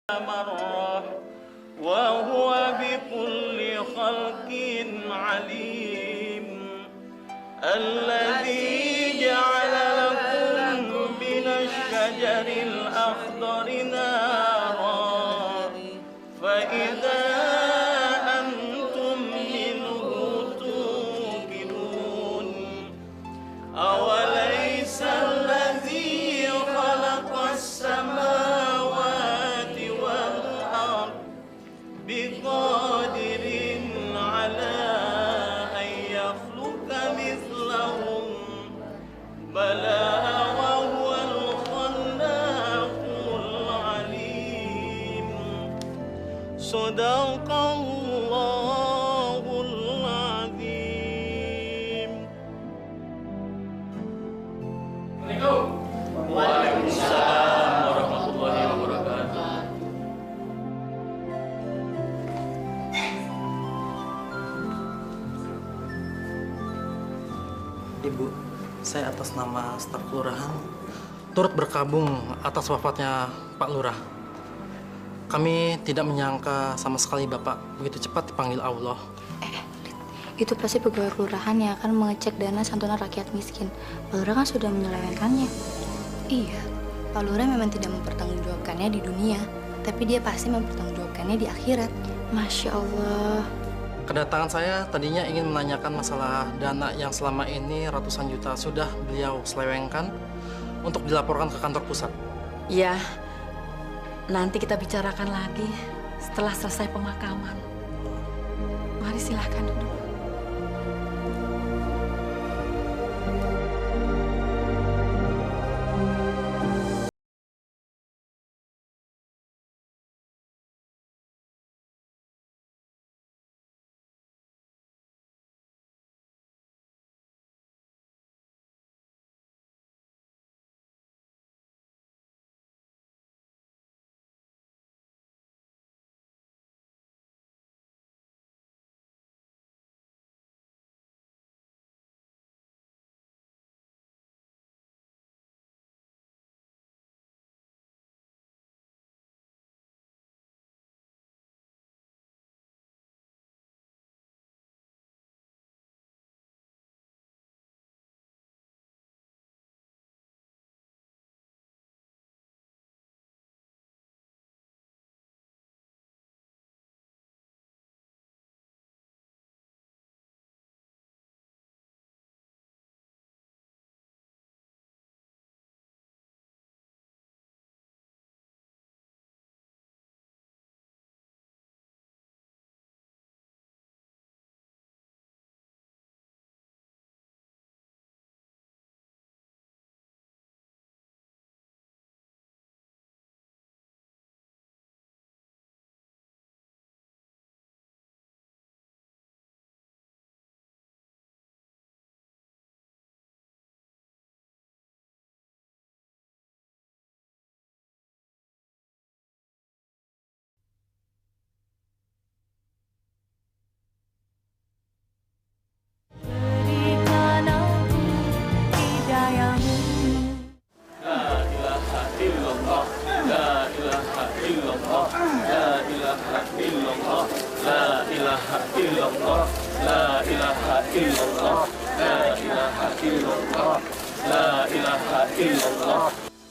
مرة وهو بكل خلق عليم الذي جعل لكم من الشجر الأخضر نارا فإذا أنتم منه توقدون أوليس الذي خلق السماوات والأرض بقادر على أن يخلق مثلهم بلى وهو الخلاق العليم صدق الله العظيم. Waalaikumsalam warahmatullahi wabarakatuh. Ibu, saya atas nama staf kelurahan turut berkabung atas wafatnya Pak Lurah. Kami tidak menyangka sama sekali Bapak begitu cepat dipanggil Allah. Itu pasti pegawai kelurahan yang akan mengecek dana santunan rakyat miskin. Pak Lurah kan sudah menyelewengkannya. Iya, Pak Lurah memang tidak mempertanggungjawabkannya di dunia, tapi dia pasti mempertanggungjawabkannya di akhirat. Masya Allah. Kedatangan saya tadinya ingin menanyakan masalah dana yang selama ini ratusan juta sudah beliau selewengkan untuk dilaporkan ke kantor pusat. Ya, nanti kita bicarakan lagi setelah selesai pemakaman. Mari silahkan duduk.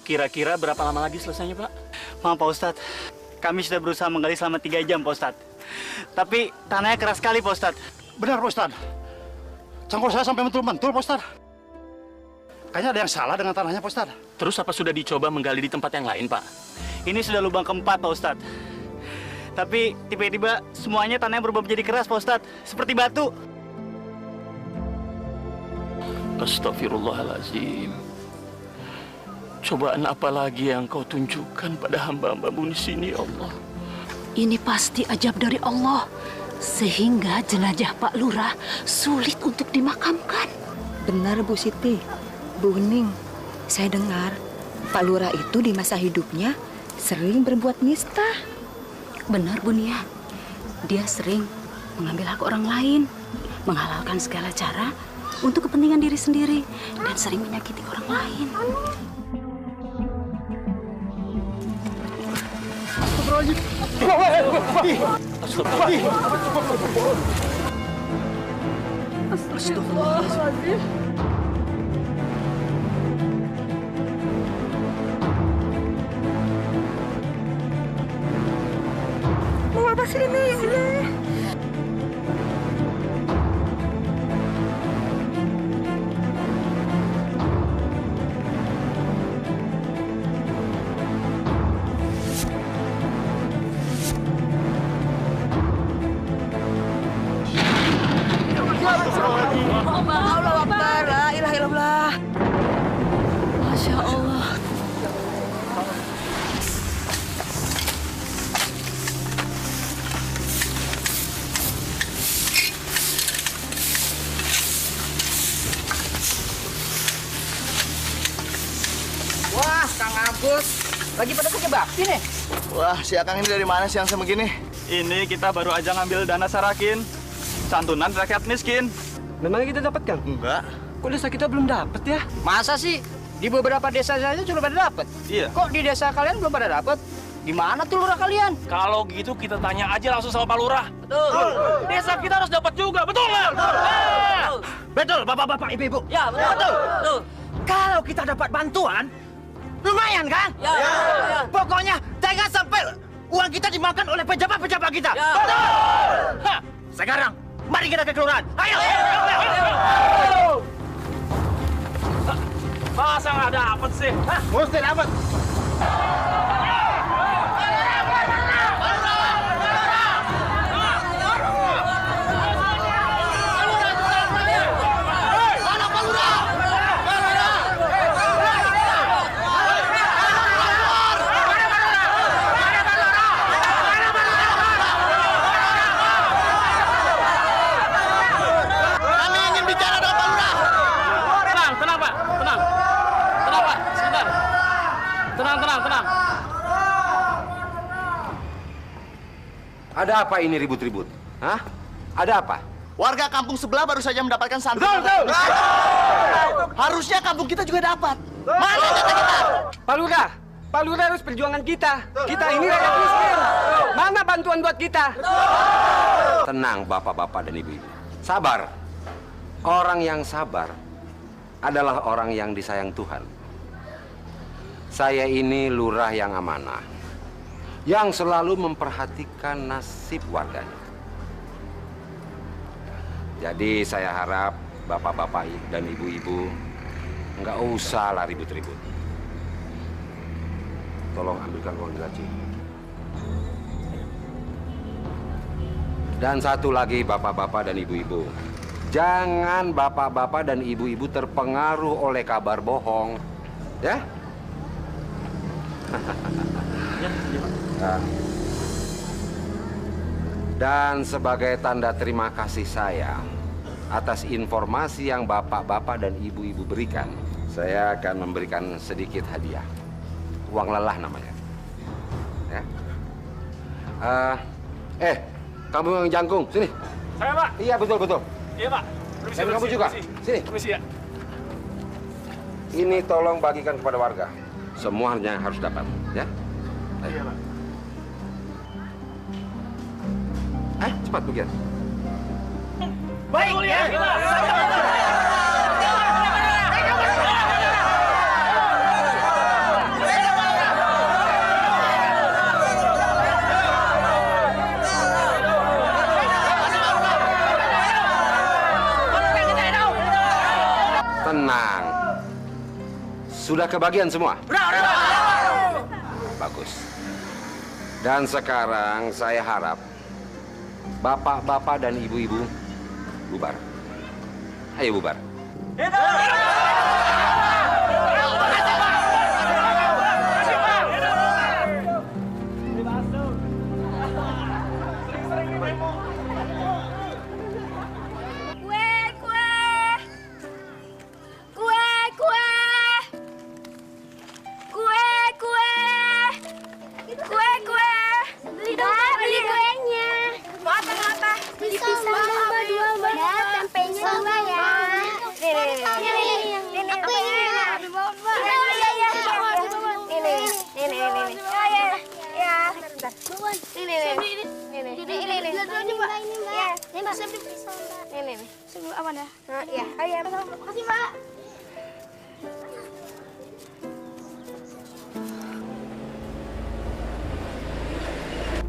Kira-kira berapa lama lagi selesainya, Pak? Maaf, Pak Ustadz. Kami sudah berusaha menggali selama 3 jam, Pak Ustadz. Tapi tanahnya keras sekali, Pak Ustadz. Benar, Pak Ustadz. Cangkul saya sampai mentul-mentul, Pak Ustadz. Kayaknya ada yang salah dengan tanahnya, Pak Ustadz. Terus apa sudah dicoba menggali di tempat yang lain, Pak? Ini sudah lubang keempat, Pak Ustadz. Tapi tiba-tiba semuanya tanahnya berubah menjadi keras, Pak Ustadz. Seperti batu. Astagfirullahaladzim. Cobaan apa lagi yang kau tunjukkan pada hamba-hambamu di sini, ya Allah? Ini pasti ajab dari Allah, sehingga jenazah Pak Lurah sulit untuk dimakamkan. Benar, Bu Siti. Bu Ning, saya dengar Pak Lurah itu di masa hidupnya sering berbuat nista. Benar, Bu Nia. Dia sering mengambil hak orang lain, menghalalkan segala cara untuk kepentingan diri sendiri, dan sering menyakiti orang lain. Mau apa sih ini? Udah. Allah Akbar, la ilaha illallah. Masya Allah. Wah, Kang Agus, lagi pada kerja bakti nih. Wah, si Akang ini dari mana siang sama gini? Ini kita baru aja ngambil dana sarakin. Santunan rakyat miskin. Memangnya kita dapat, Kang? Enggak. Kok desa kita belum dapat ya? Masa sih? Di beberapa desa saja sudah pada dapat. Iya. Kok di desa kalian belum pada dapat? Gimana tuh lurah kalian? Kalau gitu kita tanya aja langsung sama Pak Lurah. Betul. Desa kita harus dapat juga, betul nggak? Betul, bapak-bapak, ibu-ibu. Ya, betul. Kalau kita dapat bantuan, lumayan kan? Ya. Pokoknya jangan sampai uang kita dimakan oleh pejabat-pejabat kita. Ya. Betul. Hah. Sekarang, mari kita ke kelurahan. Ayo. Masa nggak dapet sih? Hah? Mesti dapat. Tenang. Ada apa ini ribut-ribut? Hah? Ada apa? Warga kampung sebelah baru saja mendapatkan santunan. Betul. Harusnya kampung kita juga dapat. Mana data kita? Pak Lurah harus perjuangan kita. Kita ini rakyat miskin. Mana bantuan buat kita? Tenang bapak-bapak dan ibu-ibu. Sabar. Orang yang sabar adalah orang yang disayang Tuhan. Saya ini lurah yang amanah, yang selalu memperhatikan nasib warganya. Jadi saya harap bapak-bapak dan ibu-ibu nggak usah lah ribut-ribut. Tolong ambilkan uang gaji. Dan satu lagi bapak-bapak dan ibu-ibu, jangan bapak-bapak dan ibu-ibu terpengaruh oleh kabar bohong, ya? Dan sebagai tanda terima kasih saya atas informasi yang bapak-bapak dan ibu-ibu berikan, saya akan memberikan sedikit hadiah. Uang lelah namanya. Ya. Kamu yang jangkung, sini. Saya, Pak. Iya, betul. Iya, Pak. Permisi, Dan kamu permisi, juga. permisi. Sini. Permisi ya. Ini tolong bagikan kepada warga. Semuanya harus dapat, ya. Iya, Pak. Cepat bagian. Baik, ya. Tenang. Sudah kebagian semua? Bagus. Dan sekarang saya harap bapak-bapak dan ibu-ibu bubar. Ayo bubar. Beli kuenya. Mau apa? Beli pisang dua tempenya dua ya. Ini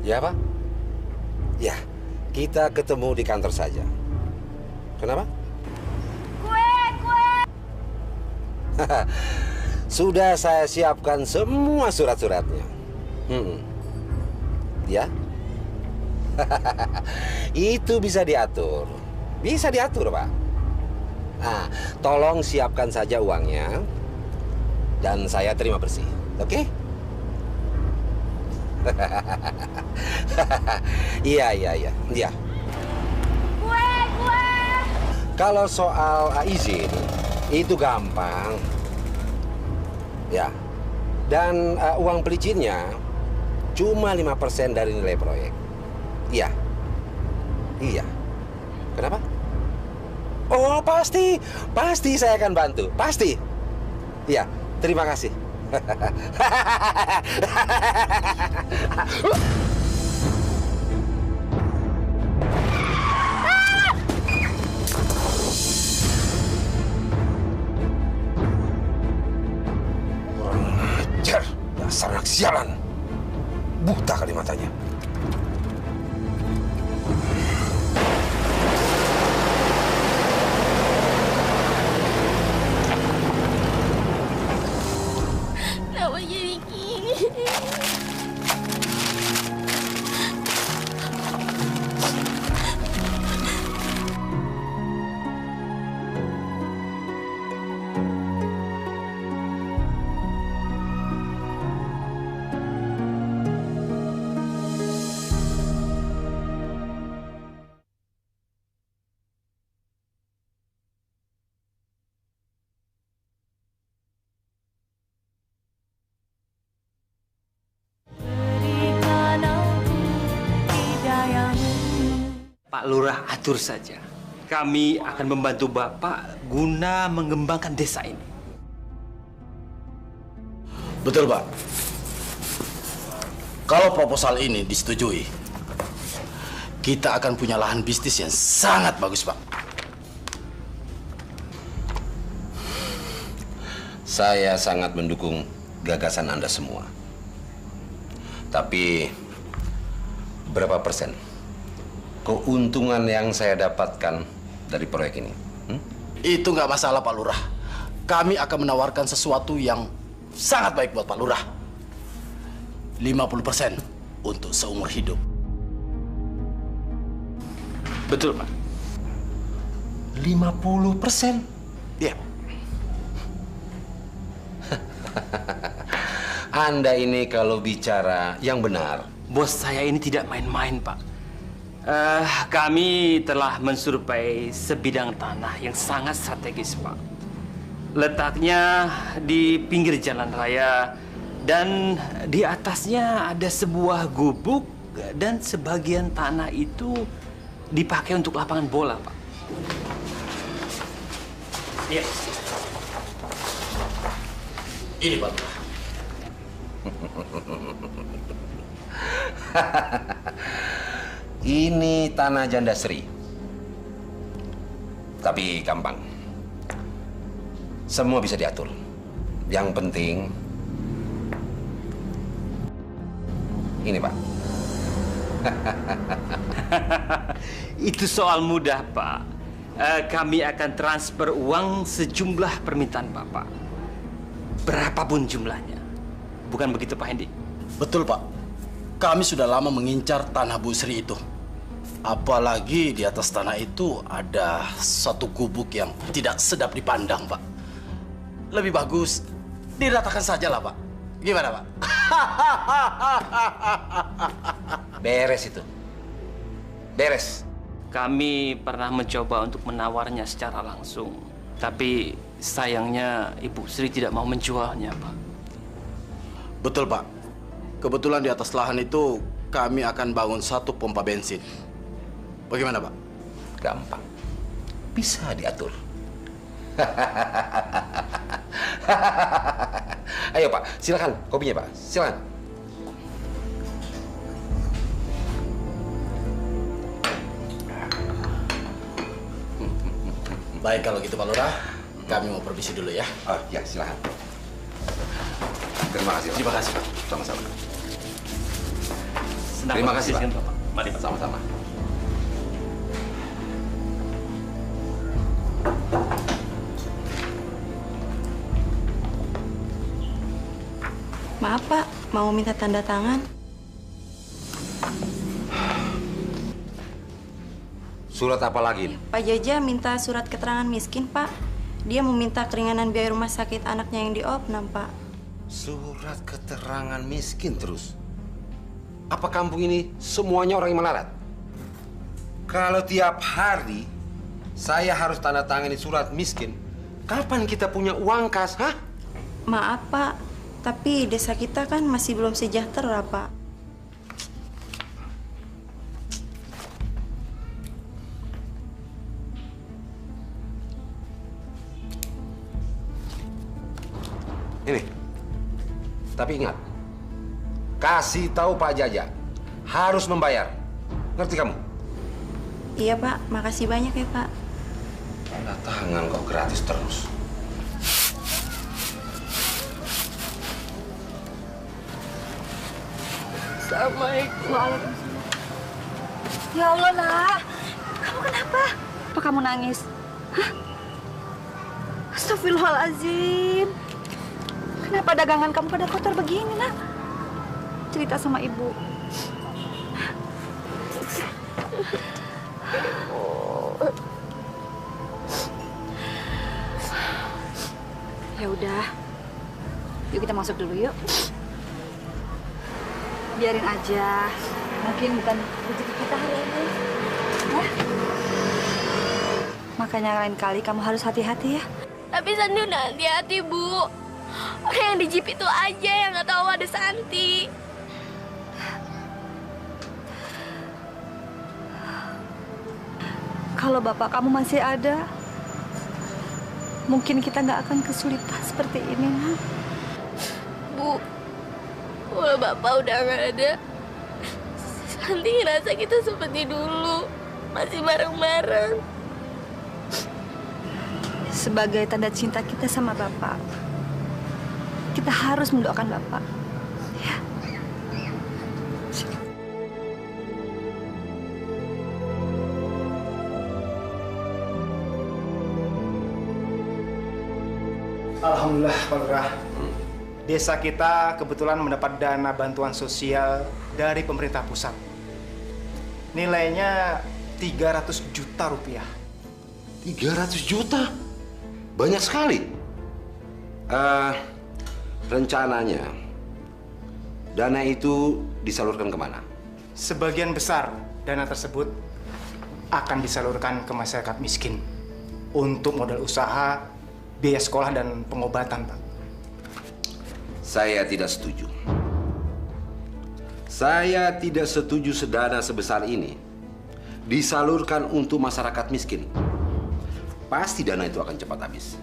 Ya, Pak? Ya, kita ketemu di kantor saja. Kenapa? Kue. Sudah saya siapkan semua surat-suratnya. Ya? Itu bisa diatur. Bisa diatur, Pak. Nah, tolong siapkan saja uangnya. Dan saya terima bersih. Oke? Iya. Kue. Kalau soal izin, itu gampang. Ya. Dan uang pelicinnya cuma 5% dari nilai proyek. Iya. Kenapa? Oh, pasti saya akan bantu. Pasti. Iya, terima kasih. Ajar, dasar anak sialan. Buta kali matanya. Kenapa jadi gini? Pak Lurah atur saja. Kami akan membantu Bapak guna mengembangkan desa ini. Betul, Pak. Kalau proposal ini disetujui, kita akan punya lahan bisnis yang sangat bagus, Pak. Saya sangat mendukung gagasan Anda semua. Tapi berapa persen keuntungan yang saya dapatkan dari proyek ini? Itu nggak masalah, Pak Lurah. Kami akan menawarkan sesuatu yang sangat baik buat Pak Lurah. 50% untuk seumur hidup. Betul, Pak. 50%? Iya. Anda ini kalau bicara yang benar. Bos saya ini tidak main-main, Pak. Kami telah mensurvei sebidang tanah yang sangat strategis, Pak. Letaknya di pinggir jalan raya dan di atasnya ada sebuah gubuk dan sebagian tanah itu dipakai untuk lapangan bola, Pak. Iya. Ini, Pak. Ini tanah janda Sri. Tapi gampang. Semua bisa diatur. Yang penting ini, Pak. Itu soal mudah, Pak. Kami akan transfer uang sejumlah permintaan Bapak. Berapapun jumlahnya. Bukan begitu, Pak Hendi? Betul, Pak. Kami sudah lama mengincar tanah Bu Sri itu. Apalagi di atas tanah itu ada satu gubuk yang tidak sedap dipandang, Pak. Lebih bagus diratakan saja lah, Pak. Gimana, Pak? Beres itu. Beres. Kami pernah mencoba untuk menawarnya secara langsung. Tapi sayangnya Ibu Sri tidak mau menjualnya, Pak. Betul, Pak. Kebetulan di atas lahan itu kami akan bangun satu pompa bensin. Bagaimana, Pak? Gampang. Bisa diatur. Ayo, Pak. Silakan kopinya, Pak. Silakan. Baik kalau gitu Pak Lurah, kami mau permisi dulu ya. Oh ya, silakan. Terima kasih, Pak. Terima kasih, Pak. Sama-sama. Senang Terima kasih, Pak. berbicara, Pak. Mari, Pak. Sama-sama. Maaf Pak, mau minta tanda tangan? Surat apa lagi? Pak Jaja minta surat keterangan miskin, Pak. Dia meminta keringanan biaya rumah sakit anaknya yang di Opnam, Pak. Surat keterangan miskin terus? Apa kampung ini semuanya orang yang melarat? Kalau tiap hari saya harus tanda tangani surat miskin, kapan kita punya uang kas, hah? Maaf, Pak. Tapi desa kita kan masih belum sejahtera, Pak. Ini. Tapi ingat, kasih tahu Pak Jaja, harus membayar. Ngerti kamu? Iya, Pak. Makasih banyak ya, Pak. Tanda tangan kok gratis terus. Assalamualaikum. Waalaikumsalam. Ya Allah, Nak. Kamu kenapa? Apa kamu nangis? Hah? Astagfirullahaladzim. Kenapa dagangan kamu pada kotor begini, Nak? Cerita sama ibu. Ya udah. Yuk kita masuk dulu yuk. Biarin aja. Mungkin bukan rezeki kita hari ini. Ya? Makanya lain kali kamu harus hati-hati ya. Tapi Santi udah hati-hati, Bu. Orang yang di jeep itu aja yang nggak tahu ada Santi. Kalau bapak kamu masih ada, mungkin kita nggak akan kesulitan seperti ini, Nak. Bu, kalau Bapak udah nggak ada, Santi ngerasa kita seperti dulu. Masih bareng-bareng. Sebagai tanda cinta kita sama bapak, kita harus mendoakan bapak. Ya. Alhamdulillah, Pak Lurah. Desa kita kebetulan mendapat dana bantuan sosial dari pemerintah pusat. Nilainya 300 juta rupiah. 300 juta? Banyak sekali. Rencananya, dana itu disalurkan kemana? Sebagian besar dana tersebut akan disalurkan ke masyarakat miskin untuk modal usaha, biaya sekolah, dan pengobatan, Pak. Saya tidak setuju. Saya tidak setuju sedana sebesar ini disalurkan untuk masyarakat miskin. Pasti dana itu akan cepat habis.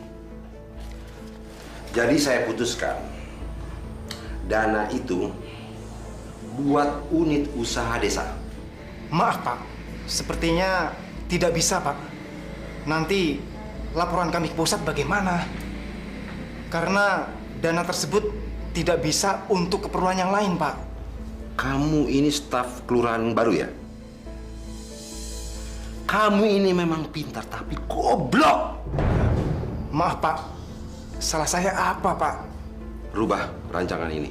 Jadi saya putuskan, dana itu buat unit usaha desa. Maaf, Pak. Sepertinya tidak bisa, Pak. Nanti laporan kami ke pusat bagaimana? Karena dana tersebut tidak bisa untuk keperluan yang lain, Pak. Kamu ini staf kelurahan baru ya? Kamu ini memang pintar tapi goblok. Maaf, Pak. Salah saya apa, Pak? Rubah rancangan ini.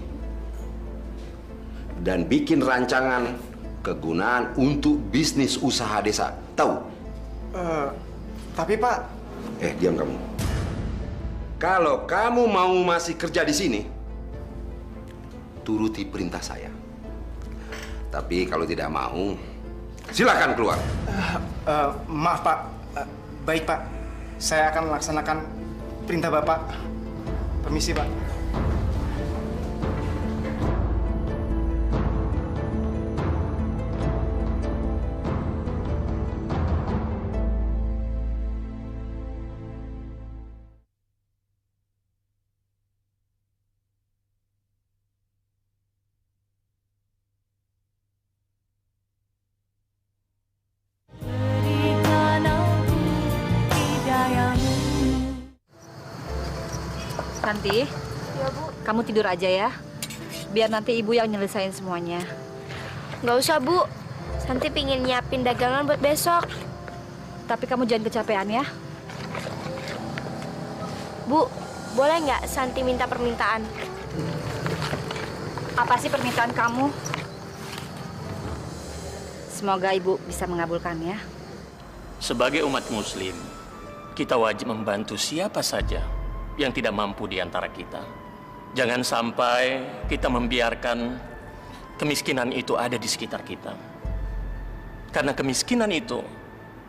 Dan bikin rancangan kegunaan untuk bisnis usaha desa. Tahu? Tapi, Pak... Diam kamu. Kalau kamu mau masih kerja di sini, turuti perintah saya. Tapi kalau tidak mau, silakan keluar. Maaf, Pak. Baik, Pak. Saya akan melaksanakan perintah Bapak. Permisi, Pak. Berikan aku hidayah. Santi, Ya, Bu. kamu tidur aja ya. Biar nanti ibu yang nyelesain semuanya. Nggak usah, Bu. Santi pingin nyiapin dagangan buat besok. Tapi kamu jangan kecapean ya. Bu, boleh nggak Santi minta permintaan? Apa sih permintaan kamu? Semoga ibu bisa mengabulkannya. Sebagai umat muslim, kita wajib membantu siapa saja yang tidak mampu di antara kita. Jangan sampai kita membiarkan kemiskinan itu ada di sekitar kita. Karena kemiskinan itu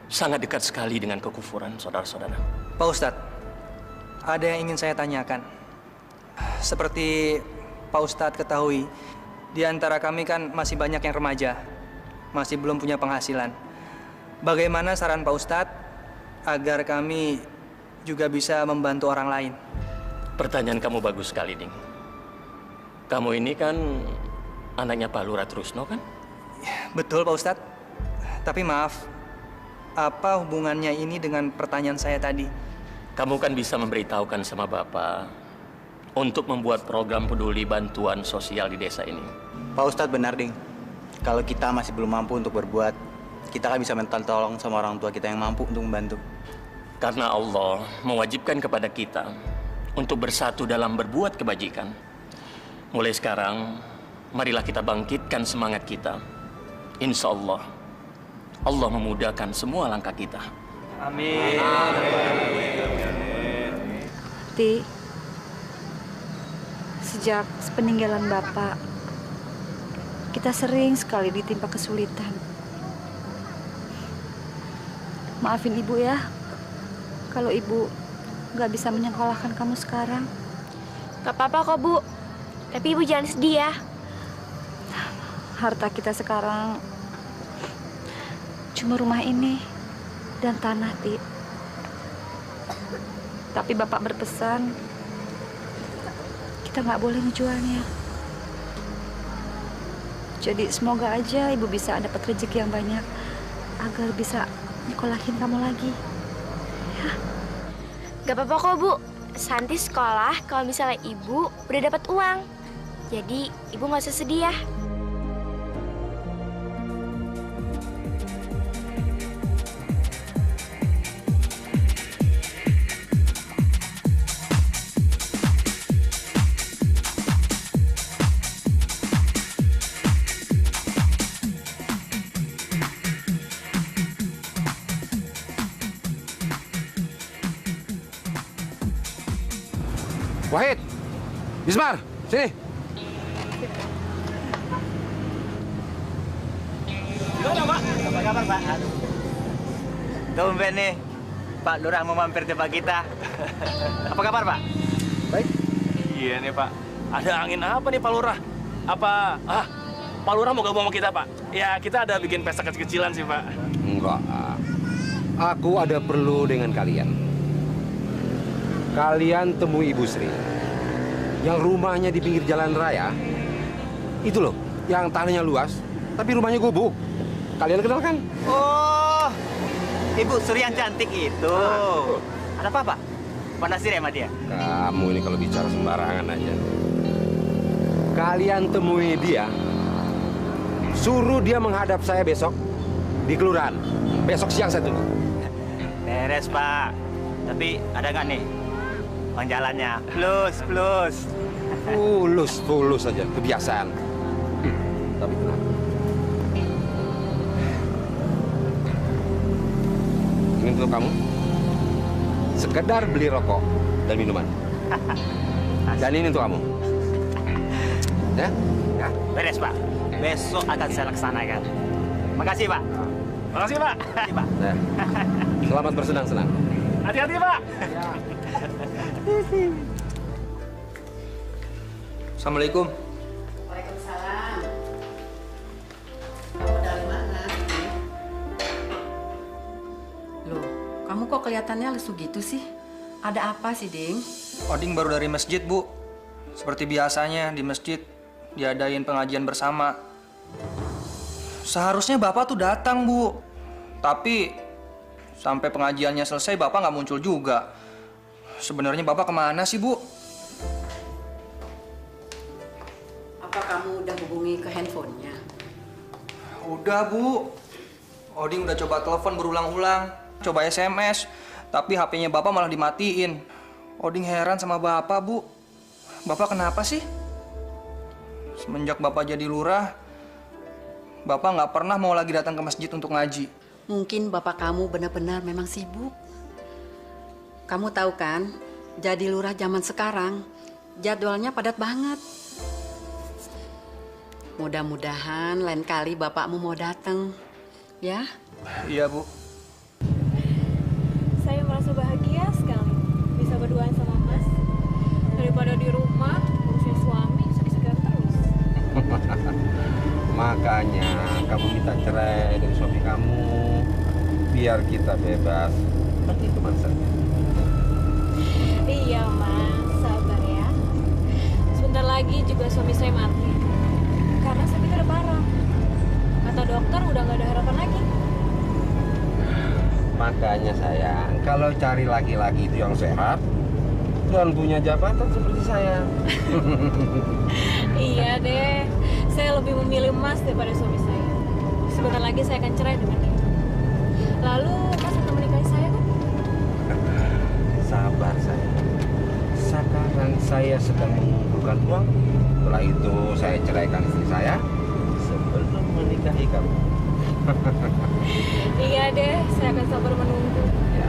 sangat dekat sekali dengan kekufuran, saudara-saudara. Pak Ustadz, ada yang ingin saya tanyakan. Seperti Pak Ustadz ketahui, di antara kami kan masih banyak yang remaja, masih belum punya penghasilan. Bagaimana saran Pak Ustadz agar kami juga bisa membantu orang lain? Pertanyaan kamu bagus sekali, Ding. Kamu ini kan anaknya Pak Lurah Trusno, kan? Betul, Pak Ustadz. Tapi maaf, apa hubungannya ini dengan pertanyaan saya tadi? Kamu kan bisa memberitahukan sama Bapak untuk membuat program peduli bantuan sosial di desa ini. Pak Ustadz benar, Ding. Kalau kita masih belum mampu untuk berbuat, kita kan bisa minta tolong sama orang tua kita yang mampu untuk membantu. Karena Allah mewajibkan kepada kita untuk bersatu dalam berbuat kebajikan. Mulai sekarang, marilah kita bangkitkan semangat kita. Insya Allah, Allah memudahkan semua langkah kita. Amin. Ti, sejak sepeninggalan Bapak, kita sering sekali ditimpa kesulitan. Maafin Ibu ya, kalau Ibu nggak bisa menyekolahkan kamu sekarang. Gak apa-apa kok, Bu. Tapi Ibu jangan sedih ya. Harta kita sekarang cuma rumah ini dan tanah, Ti. Tapi Bapak berpesan, kita nggak boleh menjualnya. Jadi semoga aja Ibu bisa dapat rezeki yang banyak agar bisa nyekolahin kamu lagi. Ya. Gak apa-apa kok, Bu. Santi sekolah kalau misalnya Ibu udah dapat uang. Jadi Ibu nggak usah sedih ya. Wahid, Bismar, sini. Gimana, Pak? Apa kabar, Pak? Aduh. Tumben nih, Pak Lurah mau mampir tempat kita. Apa kabar, Pak? Baik. Iya nih, Pak. Ada angin apa nih, Pak Lurah? Apa, Pak Lurah mau gabung sama kita, Pak? Ya, kita ada bikin pesta kecil-kecilan sih, Pak. Enggak. Aku ada perlu dengan kalian. Kalian temui Ibu Sri yang rumahnya di pinggir jalan raya. Itu loh, yang tanahnya luas, tapi rumahnya gubuk. Kalian kenal kan? Oh, Ibu Sri yang cantik itu. Ada apa, Pak? Pak Nasir ya sama dia? Kamu ini kalau bicara sembarangan aja. Kalian temui dia, suruh dia menghadap saya besok di kelurahan. Besok siang saya tunggu. Beres, Pak. Tapi ada nggak nih uang jalannya? Plus. Fulus aja, kebiasaan. Tapi kenapa? Ini untuk kamu. Sekedar beli rokok dan minuman. Dan ini untuk kamu. Ya? Ya, beres, Pak. Besok akan saya laksanakan. Makasih, Pak. Makasih, Pak. Makasih, Pak. Ya. Selamat bersenang-senang. Hati-hati, Pak. Assalamualaikum. Waalaikumsalam. Kamu dari mana? Loh, kamu kok kelihatannya lesu gitu sih? Ada apa sih, Ding? Oding baru dari masjid, Bu. Seperti biasanya di masjid diadain pengajian bersama. Seharusnya Bapak tuh datang, Bu. Tapi sampai pengajiannya selesai Bapak nggak muncul juga. Sebenarnya Bapak kemana sih, Bu? kamu udah hubungi ke handphonenya? Udah, Bu. Oding udah coba telepon berulang-ulang, coba SMS, tapi HP-nya Bapak malah dimatiin. Oding heran sama Bapak, Bu. Bapak kenapa sih? Semenjak Bapak jadi lurah, Bapak nggak pernah mau lagi datang ke masjid untuk ngaji. Mungkin bapak kamu benar-benar memang sibuk. Kamu tahu kan, jadi lurah zaman sekarang, jadwalnya padat banget. Mudah-mudahan lain kali bapakmu mau datang, ya? Iya, Bu. Saya merasa bahagia sekali bisa berduaan sama Mas. Daripada di rumah, ngurusin suami, segar terus. Makanya kamu minta cerai dari suami kamu biar kita bebas pergi kemana saja. Iya, Mas. Sabar ya. Sebentar lagi juga suami saya mati. Karena sakitnya udah parah. Kata dokter udah nggak ada harapan lagi. Makanya sayang, kalau cari laki-laki itu yang sehat dan punya jabatan seperti saya. Iya deh. Saya lebih memilih Mas daripada suami saya. Sebentar lagi saya akan cerai dengan dia. Lalu Mas akan menikahi saya kan? Sabar sayang. Sekarang saya sedang mengumpulkan uang. Setelah itu saya ceraikan istri saya sebelum menikahi kamu. Iya deh, saya akan sabar menunggu. Ya.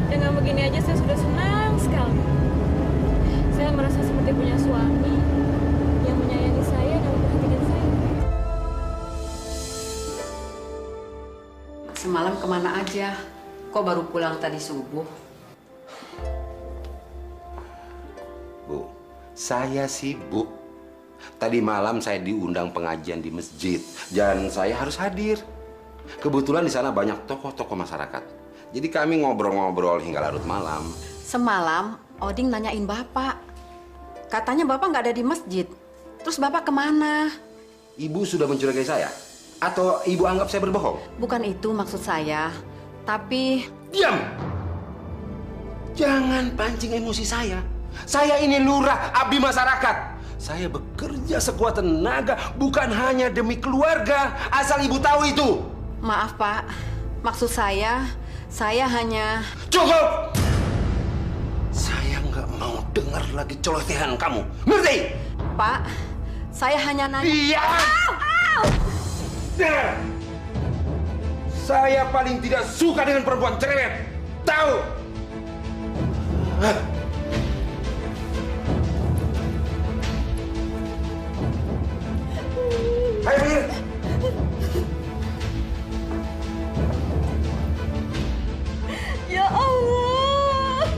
Dengan begini aja saya sudah senang sekali. Saya merasa seperti punya suami yang menyayangi saya dan memperhatikan saya. Semalam kemana aja? Kok baru pulang tadi subuh? Bu, saya sibuk. Tadi malam saya diundang pengajian di masjid dan saya harus hadir. Kebetulan di sana banyak tokoh-tokoh masyarakat. Jadi kami ngobrol-ngobrol hingga larut malam. Semalam Oding nanyain bapak. Katanya bapak nggak ada di masjid. Terus bapak kemana? Ibu sudah mencurigai saya? Atau ibu anggap saya berbohong? Bukan itu maksud saya. Tapi... Diam! Jangan pancing emosi saya. Saya ini lurah, abdi masyarakat. Saya bekerja sekuat tenaga, bukan hanya demi keluarga. Asal ibu tahu itu. Maaf Pak, maksud saya hanya... Cukup! Saya nggak mau dengar lagi celotehan kamu. Ngerti? Pak, saya hanya nanya... Iya! Saya paling tidak suka dengan perempuan cerewet. Tahu? Ayo pergi. Ya Allah.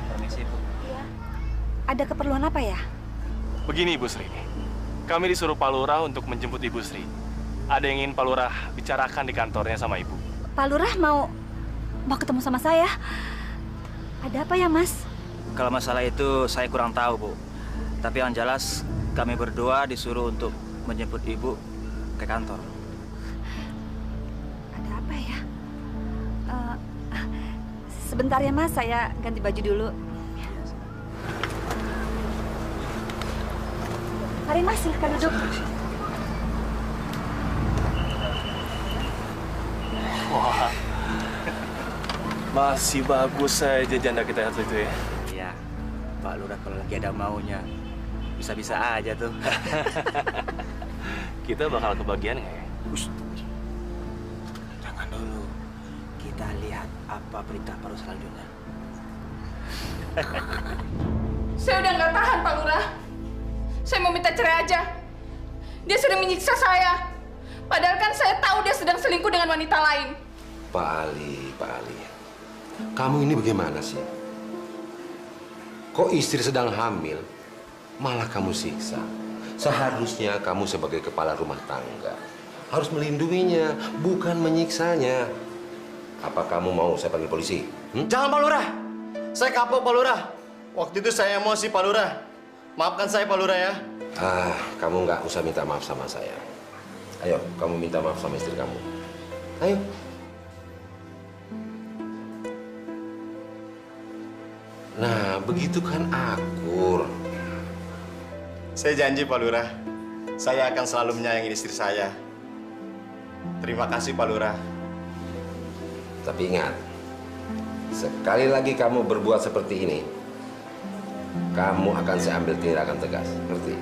Permisi, Bu. Ada keperluan apa ya? Begini, Ibu Sri. Kami disuruh Pak Lurah untuk menjemput Ibu Sri. Ada yang ingin Pak Lurah bicarakan di kantornya sama Ibu. Pak Lurah mau ketemu sama saya. Ada apa ya, Mas? Kalau masalah itu saya kurang tahu, Bu. Tapi yang jelas kami berdua disuruh untuk menjemput Ibu ke kantor. Ada apa ya? Sebentar ya, Mas. Saya ganti baju dulu. Mari, Mas. Silahkan duduk. Wah, masih bagus saja janda kita itu ya. Iya, Pak Lurah kalau lagi ada maunya, bisa-bisa aja tuh. Kita bakal kebagian nggak ya? Jangan dulu. Kita lihat apa perintah baru selanjutnya. Saya udah nggak tahan, Pak Lurah. Saya mau minta cerai aja. Dia sering menyiksa saya. Padahal kan saya tahu dia sedang selingkuh dengan wanita lain. Pak Ali, kamu ini bagaimana sih? Kok istri sedang hamil, malah kamu siksa. Seharusnya kamu sebagai kepala rumah tangga harus melindunginya, bukan menyiksanya. Apa kamu mau saya panggil polisi? Jangan Pak Lurah. Saya kapok Pak Lurah. Waktu itu saya emosi Pak Lurah. Maafkan saya Pak Lurah ya. Kamu nggak usah minta maaf sama saya. Ayo, kamu minta maaf sama istri kamu. Ayo. Nah, begitu kan akur. Saya janji Pak Lurah, saya akan selalu menyayangi istri saya. Terima kasih Pak Lurah. Tapi ingat, sekali lagi kamu berbuat seperti ini, kamu akan saya ambil tindakan tegas. Ngerti?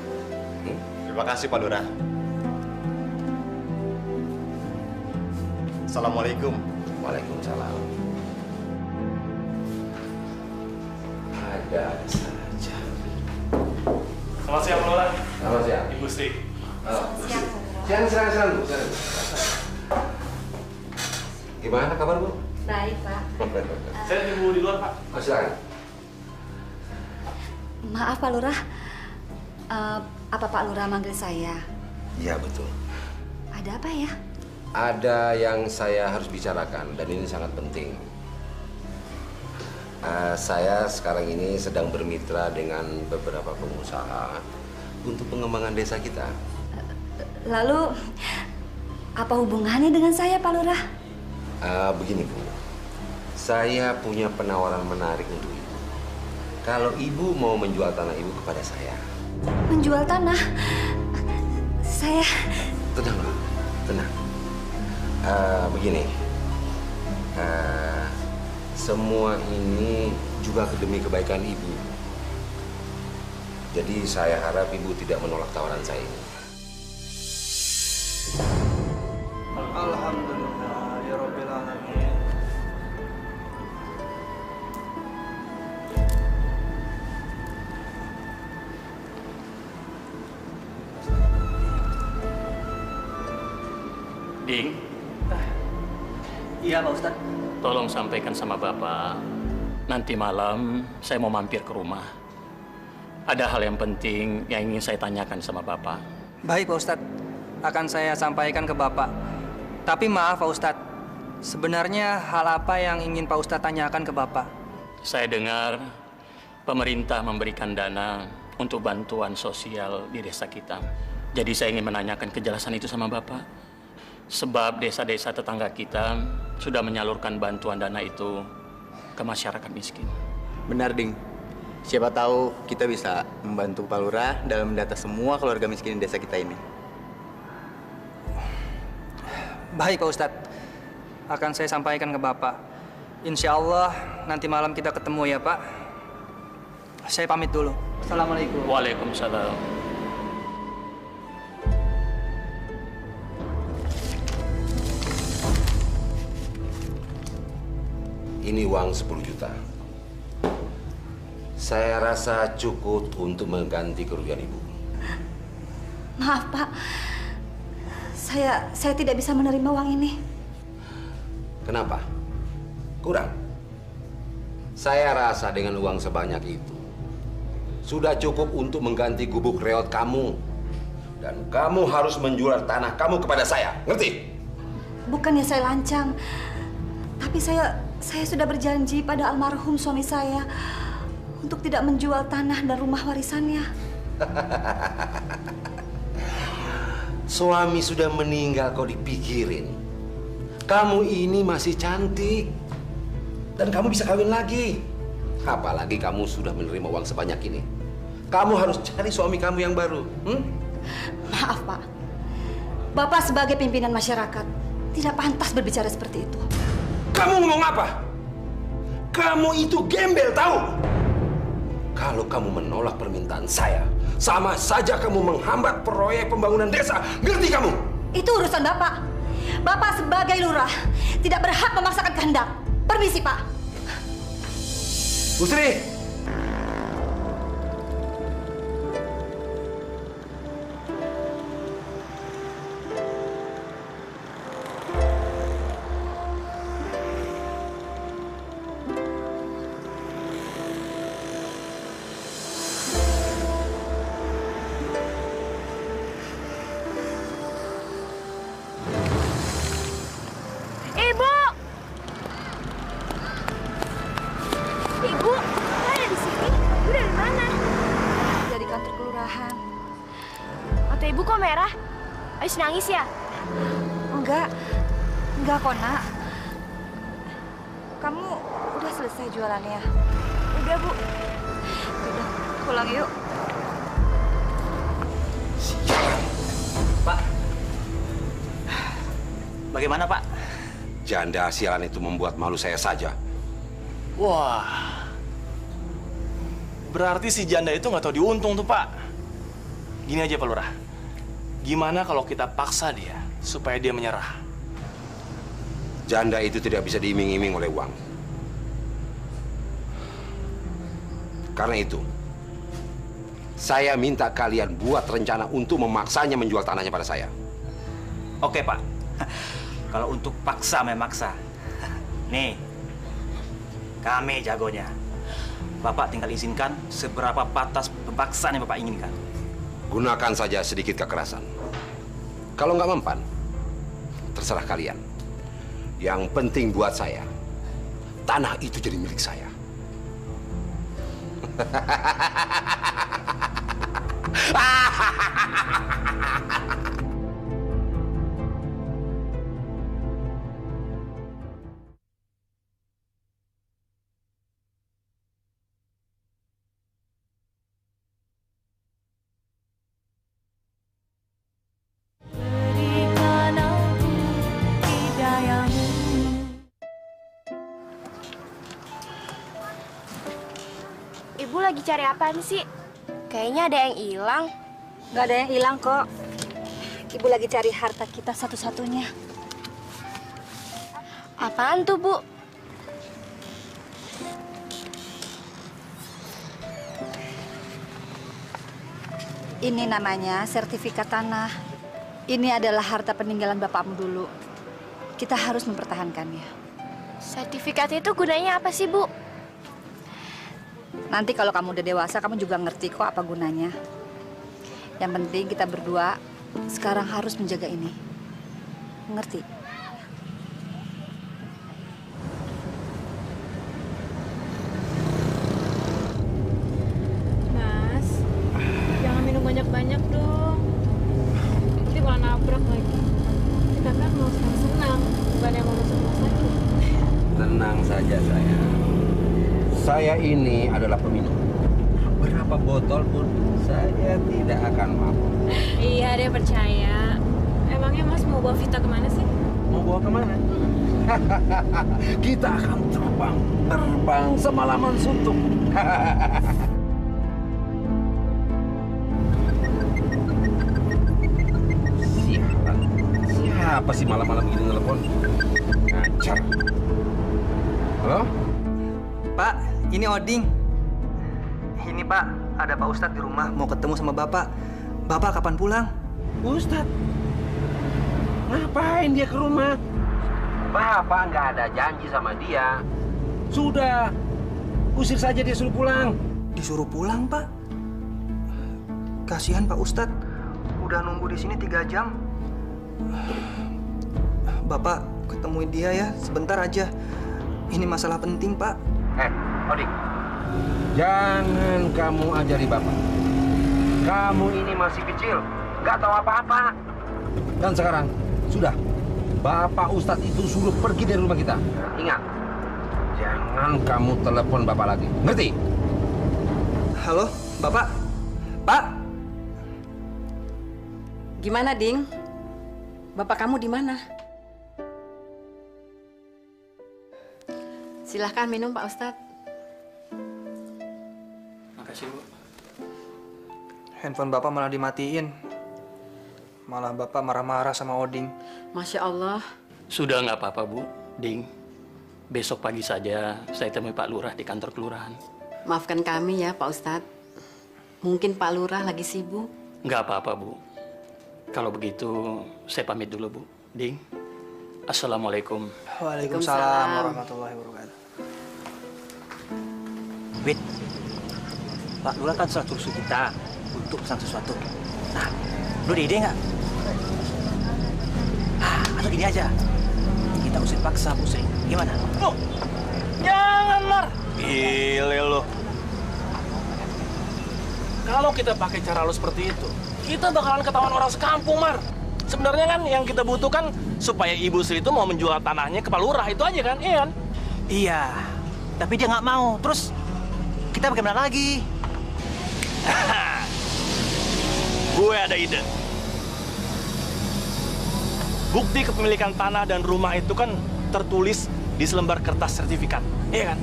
Terima kasih Pak Lurah. Assalamualaikum. Waalaikumsalam. Ada saja. Selamat siang, Pak Lurah. Selamat siang. Ibu Sri. Siang, Bu. Gimana kabar, Bu? Baik, Pak. Saya tunggu di luar, Pak. Silakan. Maaf, Pak Lurah. Apa Pak Lurah manggil saya? Iya, betul. Ada apa ya? Ada yang saya harus bicarakan dan ini sangat penting. Saya sekarang ini sedang bermitra dengan beberapa pengusaha untuk pengembangan desa kita. Lalu, apa hubungannya dengan saya, Pak Lurah? Begini, Bu. Saya punya penawaran menarik untuk Ibu. Kalau Ibu mau menjual tanah Ibu kepada saya. Menjual tanah? Saya... Tenang, Bu. Tenang. Begini. Semua ini juga demi kebaikan Ibu. Jadi saya harap Ibu tidak menolak tawaran saya ini. Alhamdulillah, ya Rabbil Alamin. Ding. Iya, Pak Ustadz. Tolong sampaikan sama Bapak, nanti malam saya mau mampir ke rumah. Ada hal yang penting yang ingin saya tanyakan sama Bapak. Baik, Pak Ustadz. Akan saya sampaikan ke Bapak. Tapi maaf, Pak Ustadz. Sebenarnya hal apa yang ingin Pak Ustadz tanyakan ke Bapak? Saya dengar pemerintah memberikan dana untuk bantuan sosial di desa kita. Jadi saya ingin menanyakan kejelasan itu sama Bapak. Sebab desa-desa tetangga kita sudah menyalurkan bantuan dana itu ke masyarakat miskin. Benar, Ding. Siapa tahu kita bisa membantu Pak Lurah dalam mendata semua keluarga miskin di desa kita ini. Baik, Pak Ustadz. Akan saya sampaikan ke Bapak. Insya Allah nanti malam kita ketemu ya, Pak. Saya pamit dulu. Assalamualaikum. Waalaikumsalam. Ini uang 10 juta. Saya rasa cukup untuk mengganti kerugian Ibu. Maaf, Pak. Saya tidak bisa menerima uang ini. Kenapa? Kurang? Saya rasa dengan uang sebanyak itu sudah cukup untuk mengganti gubuk reot kamu. Dan kamu harus menjual tanah kamu kepada saya. Ngerti? Bukannya saya lancang. Tapi saya sudah berjanji pada almarhum suami saya untuk tidak menjual tanah dan rumah warisannya. Suami sudah meninggal kok dipikirin. Kamu ini masih cantik. Dan kamu bisa kawin lagi. Apalagi kamu sudah menerima uang sebanyak ini. Kamu harus cari suami kamu yang baru. Maaf, Pak. Bapak sebagai pimpinan masyarakat tidak pantas berbicara seperti itu. Kamu ngomong apa? Kamu itu gembel, tahu? Kalau kamu menolak permintaan saya, sama saja kamu menghambat proyek pembangunan desa. Ngerti kamu? Itu urusan Bapak. Bapak sebagai lurah tidak berhak memaksakan kehendak. Permisi, Pak. Bu Sri. Mata ibu kok merah? Habis nangis ya? Enggak kok, Nak. Kamu udah selesai jualannya? Udah, Bu. Udah, pulang yuk. Pak, bagaimana Pak? Janda sialan itu membuat malu saya saja. Wah, berarti si janda itu nggak tahu diuntung tuh Pak. Gini aja Pak Lurah, gimana kalau kita paksa dia supaya dia menyerah? Janda itu tidak bisa diiming-iming oleh uang. Karena itu, saya minta kalian buat rencana untuk memaksanya menjual tanahnya pada saya. Oke Pak, kalau untuk paksa memaksa, nih, kami jagonya. Bapak tinggal izinkan seberapa batas pemaksaan yang Bapak inginkan. Gunakan saja sedikit kekerasan. Kalau nggak mempan, terserah kalian. Yang penting buat saya, tanah itu jadi milik saya. Ibu lagi cari apaan sih? Kayaknya ada yang hilang. Nggak ada yang hilang kok. Ibu lagi cari harta kita satu-satunya. Apaan tuh, Bu? Ini namanya sertifikat tanah. Ini adalah harta peninggalan bapakmu dulu. Kita harus mempertahankannya. Sertifikat itu gunanya apa sih, Bu? Nanti kalau kamu udah dewasa, kamu juga ngerti kok apa gunanya. Yang penting kita berdua sekarang harus menjaga ini. Ngerti? Mas, jangan minum banyak-banyak dong. Nanti malah nabrak lagi. Kita kan mau senang-senang, bukan yang mau masuk rumah sakit. Tenang saja saya. Saya ini adalah peminum. Berapa botol pun saya tidak akan mabuk. Iya deh, percaya. Emangnya Mas mau bawa Vita kemana sih? Mau bawa kemana? Kita akan terbang semalaman suntuk. Siapa sih malam-malam gini nelpon? Ngacar. Halo? Pak, ini Oding. Ini Pak, ada Pak Ustadz di rumah mau ketemu sama Bapak. Bapak kapan pulang? Ustadz? Ngapain dia ke rumah? Bapak nggak ada janji sama dia. Sudah, usir saja dia suruh pulang. Disuruh pulang, Pak? Kasihan Pak Ustadz, udah nunggu di sini 3 jam. Bapak ketemui dia ya, sebentar aja. Ini masalah penting, Pak. Odik, jangan kamu ajari Bapak. Kamu ini masih kecil, nggak tahu apa-apa. Dan sekarang, sudah. Bapak Ustadz itu suruh pergi dari rumah kita. Ingat, jangan kamu telepon Bapak lagi. Ngerti? Halo, Bapak? Pak? Gimana, Ding? Bapak kamu di mana? Silahkan minum, Pak Ustadz. Makasih, Bu. Handphone Bapak malah dimatiin. Malah Bapak marah-marah sama Oding. Masya Allah. Sudah nggak apa-apa, Bu. Ding, besok pagi saja saya temui Pak Lurah di kantor kelurahan. Maafkan kami ya, Pak Ustadz. Mungkin Pak Lurah lagi sibuk. Nggak apa-apa, Bu. Kalau begitu, saya pamit dulu, Bu. Ding, Assalamualaikum. Waalaikumsalam warahmatullahi wabarakatuh. Wait, Pak Lurah kan sudah suruh kita untuk pesan sesuatu. Nah, lu ada ide nggak? Atau gini aja, kita usir paksa Bu Sri. Gimana? Loh, jangan, Mar. Gile lo. Kalau kita pakai cara lo seperti itu, kita bakalan ketahuan orang sekampung, Mar. Sebenarnya kan yang kita butuhkan supaya Ibu Sri itu mau menjual tanahnya ke Pak Lurah, itu aja kan, iya kan? Iya, tapi dia nggak mau. Terus kita bagaimana lagi? Gue ada ide. Bukti kepemilikan tanah dan rumah itu kan tertulis di selembar kertas sertifikat, iya kan?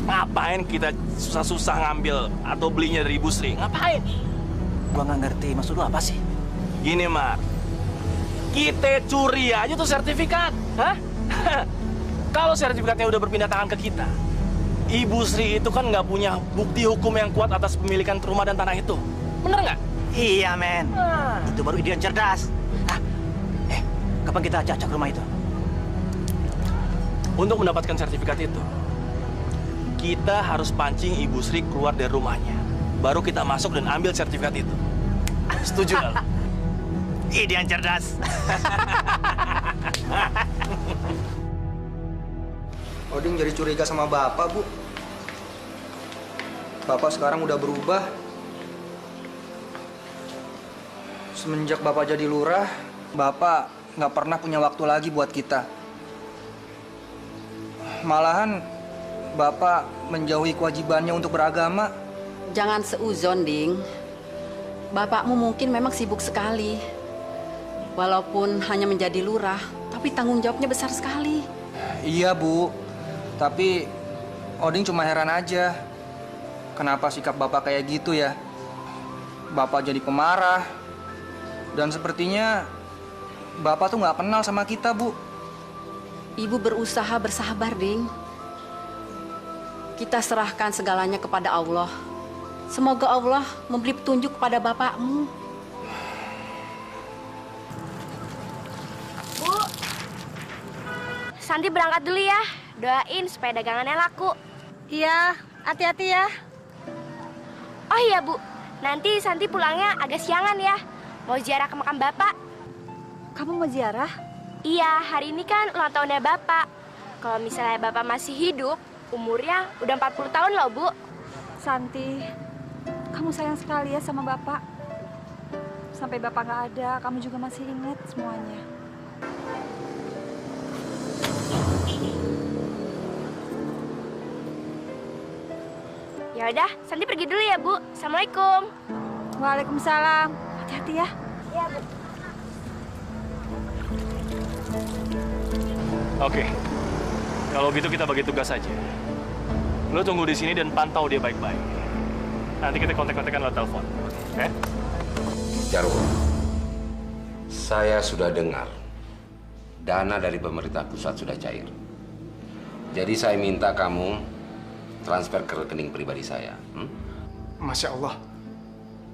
Ngapain kita susah-susah ngambil atau belinya dari Ibu Sri? Ngapain? Gua nggak ngerti, maksud lu apa sih? Gini, Mar. Kita curi aja tuh sertifikat. Hah? Kalau sertifikatnya udah berpindah tangan ke kita, Ibu Sri itu kan nggak punya bukti hukum yang kuat atas pemilikan rumah dan tanah itu. Bener nggak? Iya, men. Itu baru ide yang cerdas. Kapan kita acak rumah itu? Untuk mendapatkan sertifikat itu, kita harus pancing Ibu Sri keluar dari rumahnya. Baru kita masuk dan ambil sertifikat itu. Setuju nggak? Ide yang cerdas. Oding jadi curiga sama Bapak, Bu. Bapak sekarang udah berubah. Semenjak Bapak jadi lurah, Bapak nggak pernah punya waktu lagi buat kita. Malahan Bapak menjauhi kewajibannya untuk beragama. Jangan seuzon, Ding. Bapakmu mungkin memang sibuk sekali. Walaupun hanya menjadi lurah, tapi tanggung jawabnya besar sekali. Iya, Bu. Tapi Oding cuma heran aja. Kenapa sikap Bapak kayak gitu ya? Bapak jadi pemarah. Dan sepertinya Bapak tuh nggak kenal sama kita, Bu. Ibu berusaha bersabar, Ding. Kita serahkan segalanya kepada Allah. Semoga Allah memberi petunjuk kepada bapakmu. Bu, Santi berangkat dulu ya. Doain supaya dagangannya laku. Iya, hati-hati ya. Oh iya, Bu. Nanti Santi pulangnya agak siangan ya. Mau ziarah ke makam Bapak. Kamu mau ziarah? Iya, hari ini kan ulang tahunnya Bapak. Kalau misalnya Bapak masih hidup, umurnya udah 40 tahun loh, Bu. Santi, kamu sayang sekali ya sama Bapak. Sampai Bapak nggak ada, kamu juga masih ingat semuanya. Ya udah, Santi pergi dulu ya, Bu. Assalamualaikum. Waalaikumsalam. Hati-hati ya. Iya, Bu. Oke. Kalau gitu kita bagi tugas aja. Lo tunggu di sini dan pantau dia baik-baik. Nanti kita kontak-kontakan lewat telepon. Oke? Jarwo, saya sudah dengar dana dari pemerintah pusat sudah cair. Jadi saya minta kamu transfer ke rekening pribadi saya. Masya Allah.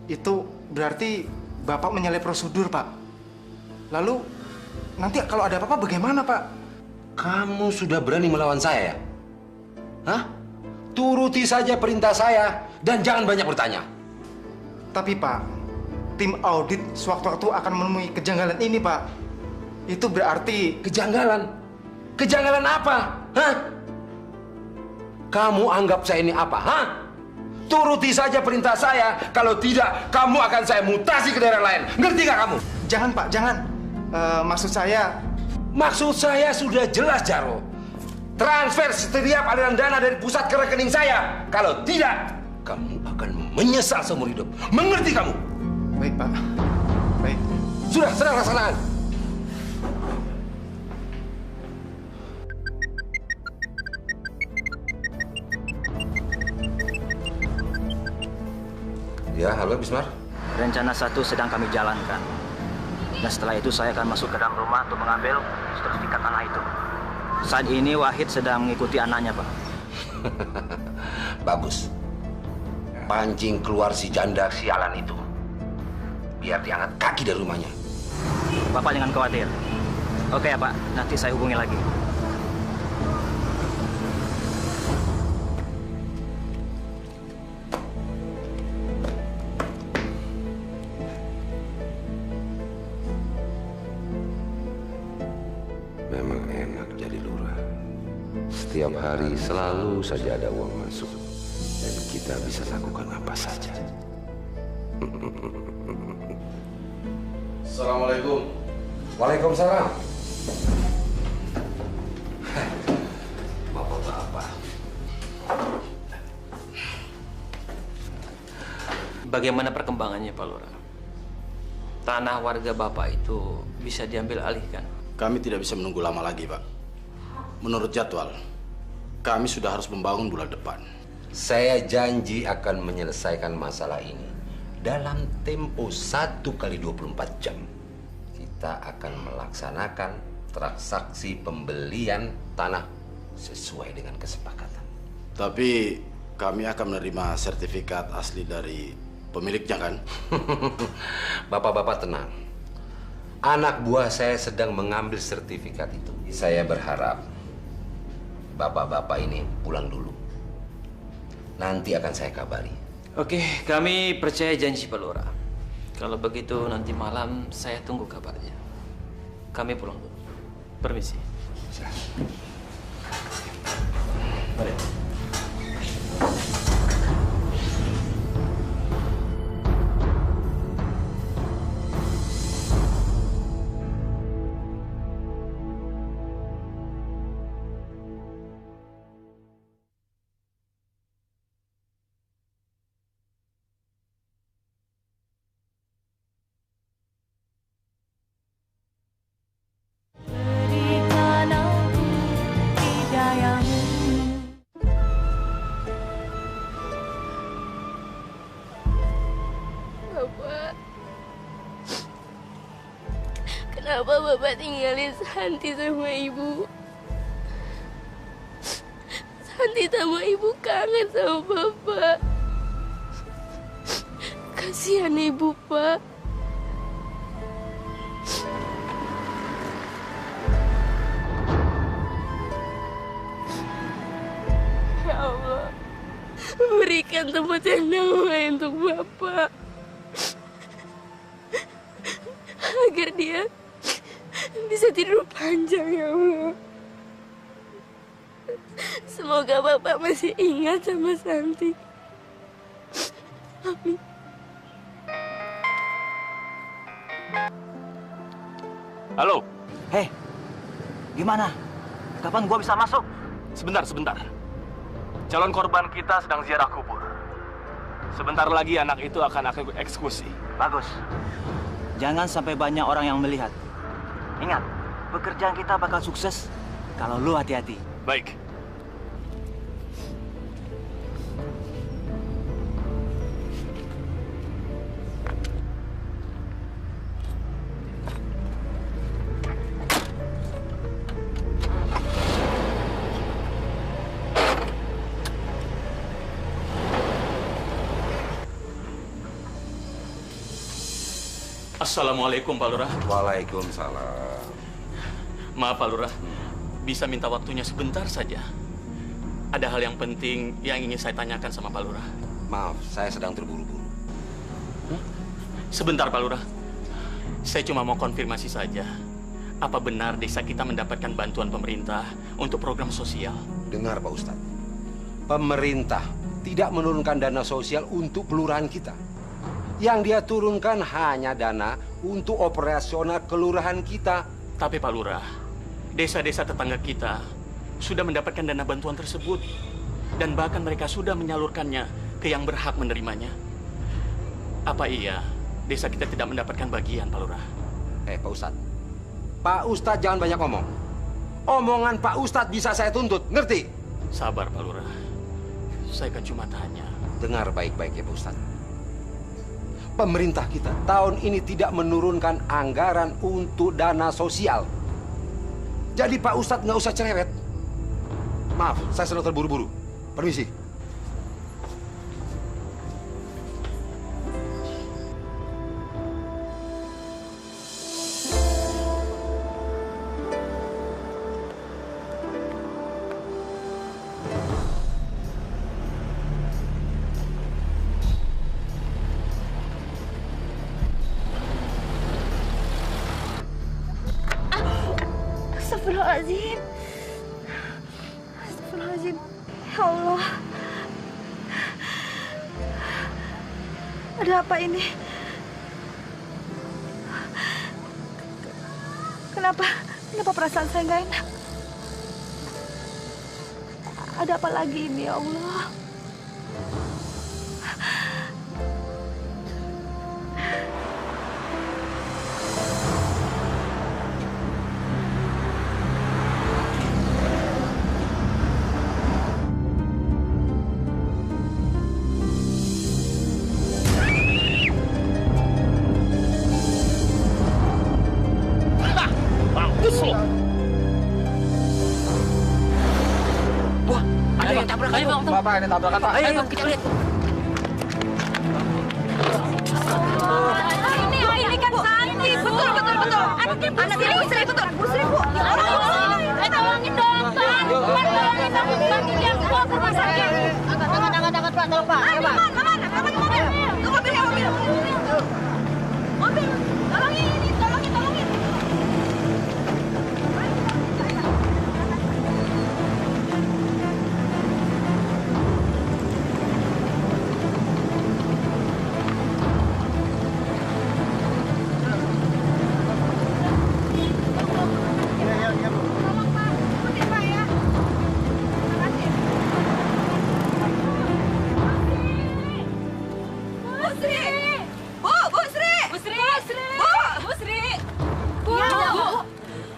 Itu berarti Bapak menyalahi prosedur, Pak. Lalu, nanti kalau ada apa-apa bagaimana, Pak? Kamu sudah berani melawan saya ya? Hah? Turuti saja perintah saya dan jangan banyak bertanya. Tapi, Pak, tim audit sewaktu-waktu akan menemui kejanggalan ini, Pak. Itu berarti... Kejanggalan? Kejanggalan apa? Hah? Kamu anggap saya ini apa? Hah? Turuti saja perintah saya. Kalau tidak, kamu akan saya mutasi ke daerah lain. Ngerti nggak kamu? Jangan, Pak, jangan. Maksud saya... Maksud saya sudah jelas, Jarwo. Transfer setiap aliran dana dari pusat ke rekening saya. Kalau tidak, kamu akan menyesal seumur hidup. Mengerti kamu? Baik, Pak. Baik. Sudah, senang laksanakan. Ya, halo Bismar. Rencana 1 sedang kami jalankan. Dan setelah itu saya akan masuk ke dalam rumah untuk mengambil sertifikat tanah itu. Saat ini Wahid sedang mengikuti anaknya, Pak. Bagus. Pancing keluar si janda sialan itu. Biar diangkat kaki dari rumahnya. Bapak jangan khawatir. Oke ya, Pak. Nanti saya hubungi lagi. Memang enak jadi lurah. Setiap hari selalu saja ada uang masuk. Dan kita bisa lakukan apa saja. Assalamualaikum. Waalaikumsalam. Bapak-bapak. Bagaimana perkembangannya, Pak Lurah? Tanah warga Bapak itu bisa diambil alihkan? Kami tidak bisa menunggu lama lagi, Pak. Menurut jadwal, kami sudah harus membangun bulan depan. Saya janji akan menyelesaikan masalah ini dalam tempo 1 kali 24 jam. Kita akan melaksanakan transaksi pembelian tanah sesuai dengan kesepakatan. Tapi kami akan menerima sertifikat asli dari pemiliknya, kan? Bapak-bapak tenang. Anak buah saya sedang mengambil sertifikat itu. Saya berharap bapak-bapak ini pulang dulu. Nanti akan saya kabari. Oke, kami percaya janji Pak Lurah. Kalau begitu nanti malam saya tunggu kabarnya. Kami pulang dulu. Permisi. Mari. Bapak, kenapa Bapak tinggalin Santi sama Ibu? Santi sama Ibu kangen sama Bapak. Kasihan Ibu, Pak. Ya Allah, berikan tempat yang damai untuk Bapak, agar dia bisa tidur panjang, ya Allah. Semoga Bapak masih ingat sama Santi. Amin. Halo. Hei, gimana? Kapan gua bisa masuk? Sebentar. Calon korban kita sedang ziarah kubur. Sebentar lagi anak itu akan eksekusi. Bagus. Jangan sampai banyak orang yang melihat. Ingat, pekerjaan kita bakal sukses kalau lu hati-hati. Baik. Assalamualaikum, Pak Lurah. Waalaikumsalam. Maaf, Pak Lurah. Bisa minta waktunya sebentar saja. Ada hal yang penting yang ingin saya tanyakan sama Pak Lurah. Maaf, saya sedang terburu-buru. Sebentar, Pak Lurah. Saya cuma mau konfirmasi saja. Apa benar desa kita mendapatkan bantuan pemerintah untuk program sosial? Dengar, Pak Ustadz. Pemerintah tidak menurunkan dana sosial untuk kelurahan kita. Yang dia turunkan hanya dana untuk operasional kelurahan kita. Tapi Pak Lurah, desa-desa tetangga kita sudah mendapatkan dana bantuan tersebut. Dan bahkan mereka sudah menyalurkannya ke yang berhak menerimanya. Apa iya desa kita tidak mendapatkan bagian, Pak Lurah? Pak Ustadz. Pak Ustadz jangan banyak ngomong. Omongan Pak Ustadz bisa saya tuntut, ngerti? Sabar, Pak Lurah. Saya kan cuma tanya. Dengar baik-baik ya, Pak Ustadz. Pemerintah kita tahun ini tidak menurunkan anggaran untuk dana sosial. Jadi Pak Ustadz nggak usah cerewet. Maaf, saya sedang terburu-buru. Permisi. Astagfirullahaladzim. Astagfirullahaladzim. Ya Allah. Ada apa ini? Kenapa perasaan saya nggak enak? Ada apa lagi ini, ya Allah? Mampus lo! Wah, ada yang tabrakan. Ayo, Bang. Bapak, ini tabrakan, Pak. Ayo, kita lihat. Ini kan Santi, betul. Anak ini Bu Sri, betul. Bu Sri, Bu. Tolongin dong, Pak. Tolongin Bang ini yang bawa ke rumah sakit. Angkat, Pak. Tolong, Pak. Ayo, Pak. Aman. Mobil. Mobil. Tolongin.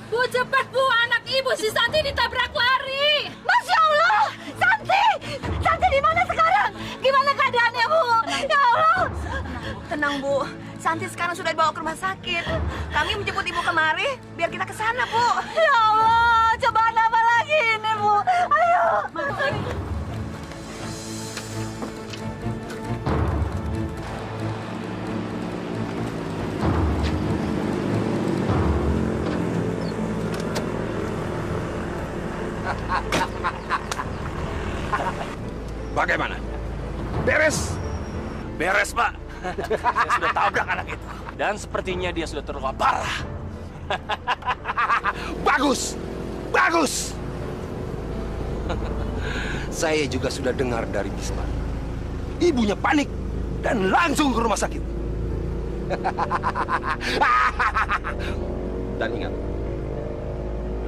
Bu, cepat Bu, anak Ibu si Santi ditabrak lari. Masya Allah, Santi di mana sekarang? Gimana keadaannya, Bu? Ya Allah. Tenang, Bu. Santi sekarang sudah dibawa ke rumah sakit. Kami menjemput Ibu kemari biar kita ke sana, Bu. Ya Allah, cobaan apa lagi ini, Bu? Ayo. Bagaimana? Beres? Beres, Pak. Saya sudah tabrak anak itu. Dan sepertinya dia sudah terluka parah. Bagus! Saya juga sudah dengar dari Bisma. Ibunya panik dan langsung ke rumah sakit. Dan ingat,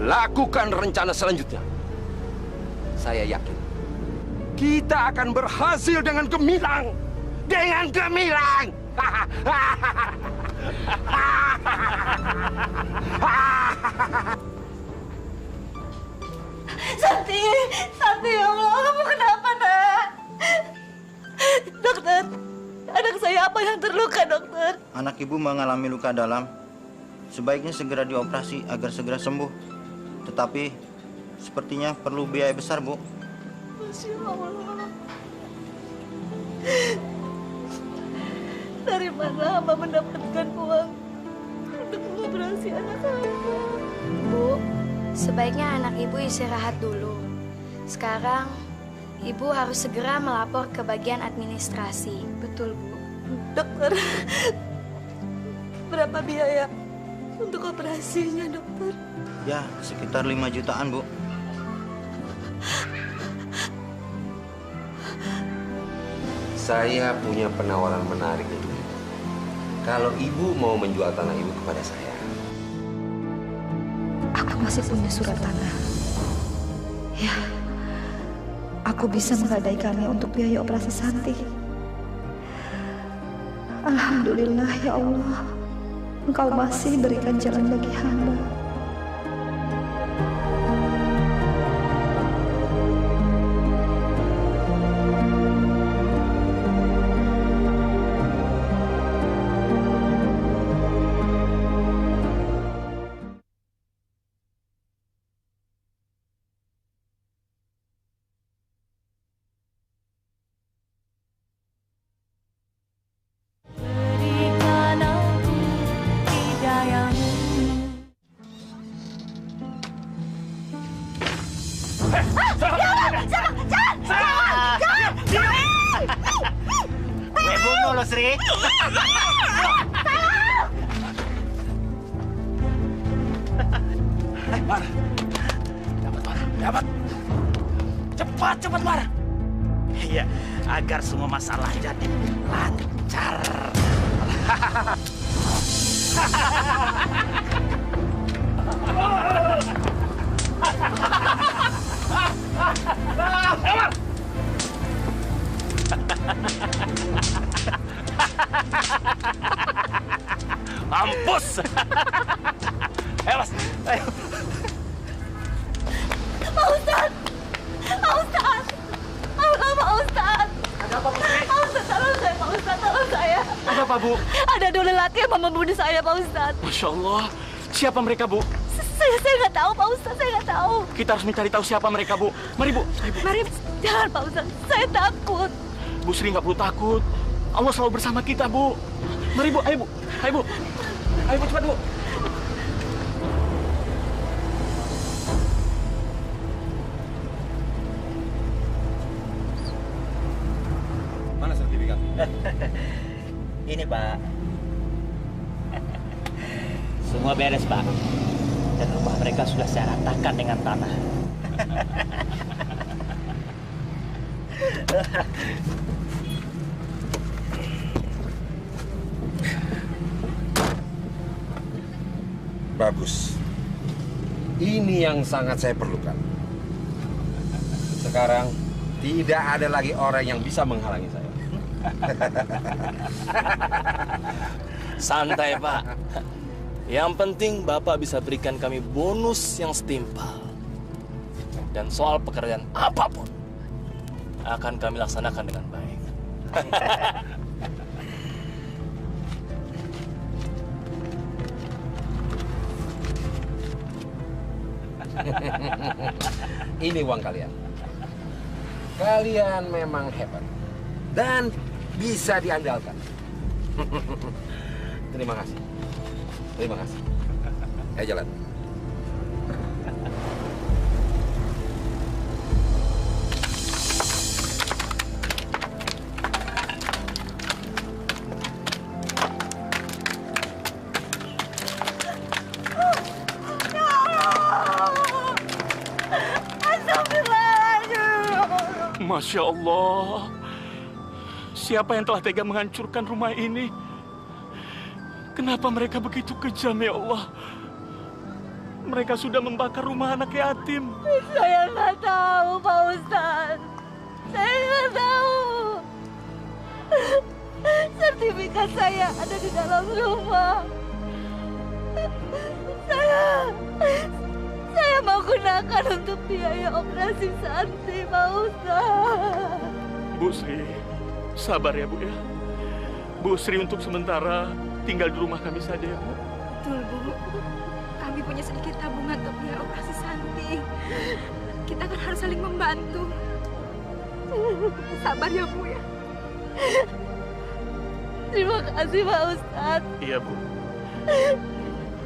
lakukan rencana selanjutnya. Saya yakin kita akan berhasil dengan gemilang. Santi, ya Allah, kamu kenapa, Nak? Dokter, anak saya apa yang terluka, dokter? Anak ibu mengalami luka dalam. Sebaiknya segera dioperasi agar segera sembuh. Tetapi sepertinya perlu biaya besar, Bu. Masya Allah. Dari mana hamba mendapatkan uang untuk mengoperasi anak hamba? Bu, sebaiknya anak Ibu istirahat dulu. Sekarang, Ibu harus segera melapor ke bagian administrasi. Betul, Bu. Dokter, berapa biaya untuk operasinya, dokter? Ya, sekitar 5 jutaan, Bu. Saya punya penawaran menarik untuk ibu. Kalau ibu mau menjual tanah ibu kepada saya. Aku masih punya surat tanah. Ya, aku bisa menggadaikannya untuk biaya operasi Santi. Alhamdulillah, ya Allah. Engkau masih berikan jalan bagi hamba. Loh, Sri. Mar. Dapat. Cepat, Mar. Iya, agar semua masalah jadi lancar. Omar! Mampus! Ayo, Mas. Ayo. Pak Ustadz! Pak Ustadz! Allah, Pak Ustadz! Ada apa, Bu Sri? Pak Ustadz, tolong saya, Pak Ustadz, tolong saya. Ada apa, Bu? Ada dua lelaki yang mau membunuh saya, Pak Ustadz. Masya Allah. Siapa mereka, Bu? Saya nggak tahu, Pak Ustadz, saya nggak tahu. Kita harus mencari tahu siapa mereka, Bu. Mari, Bu. Ayo, Bu. Mari, jangan, Pak Ustadz. Saya takut. Bu Sri nggak perlu takut. Allah selalu bersama kita, Bu. Mari, Bu. Ayo, Bu. Ayo, Bu. Ayo, Bu, cepat, Bu. Mana sertifikat? Ini, Pak. Semua beres, Pak. Dan rumah mereka sudah saya ratakan dengan tanah. Bagus. Ini yang sangat saya perlukan. Sekarang tidak ada lagi orang yang bisa menghalangi saya. Santai, Pak. Yang penting Bapak bisa berikan kami bonus yang setimpal. Dan soal pekerjaan apapun akan kami laksanakan dengan baik. Ini uang kalian. Kalian memang hebat dan bisa diandalkan. Terima kasih. Terima kasih. Ayo jalan. Masya Allah. Siapa yang telah tega menghancurkan rumah ini? Kenapa mereka begitu kejam, ya Allah? Mereka sudah membakar rumah anak yatim. Saya nggak tahu, Pak Ustadz. Saya nggak tahu. Sertifikat saya ada di dalam rumah. Saya mau gunakan untuk biaya operasi Santi, Pak Ustadz. Bu Sri, sabar ya, Bu ya. Bu Sri untuk sementara tinggal di rumah kami saja ya, Bu. Betul, Bu. Kami punya sedikit tabungan untuk biaya operasi Santi. Kita kan harus saling membantu. Sabar ya, Bu ya. Terima kasih, Pak Ustadz. Iya, Bu.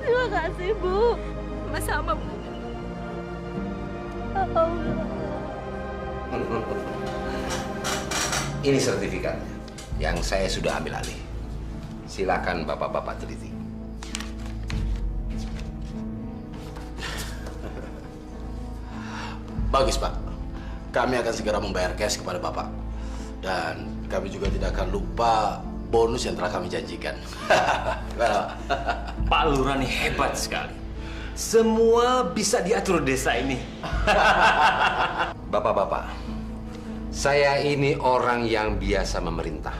Terima kasih, Bu. Sama-sama, Bu. Ini sertifikatnya yang saya sudah ambil alih. Silakan bapak-bapak teliti. Bagus, Pak. Kami akan segera membayar cash kepada Bapak. Dan kami juga tidak akan lupa bonus yang telah kami janjikan. Pak Lurah nih hebat sekali. Semua bisa diatur desa ini. Bapak-bapak, saya ini orang yang biasa memerintah.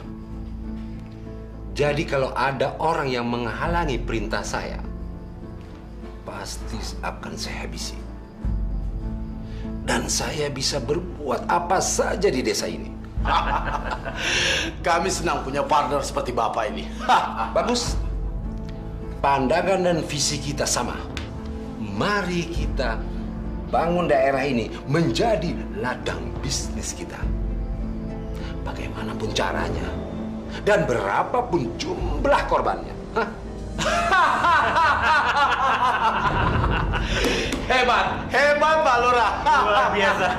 Jadi kalau ada orang yang menghalangi perintah saya, pasti akan saya habisi. Dan saya bisa berbuat apa saja di desa ini. Kami senang punya partner seperti Bapak ini. Bagus. Pandangan dan visi kita sama. Mari kita bangun daerah ini menjadi ladang bisnis kita. Bagaimanapun caranya dan berapapun jumlah korbannya. Hebat, hebat Pak Lurah. Luar biasa.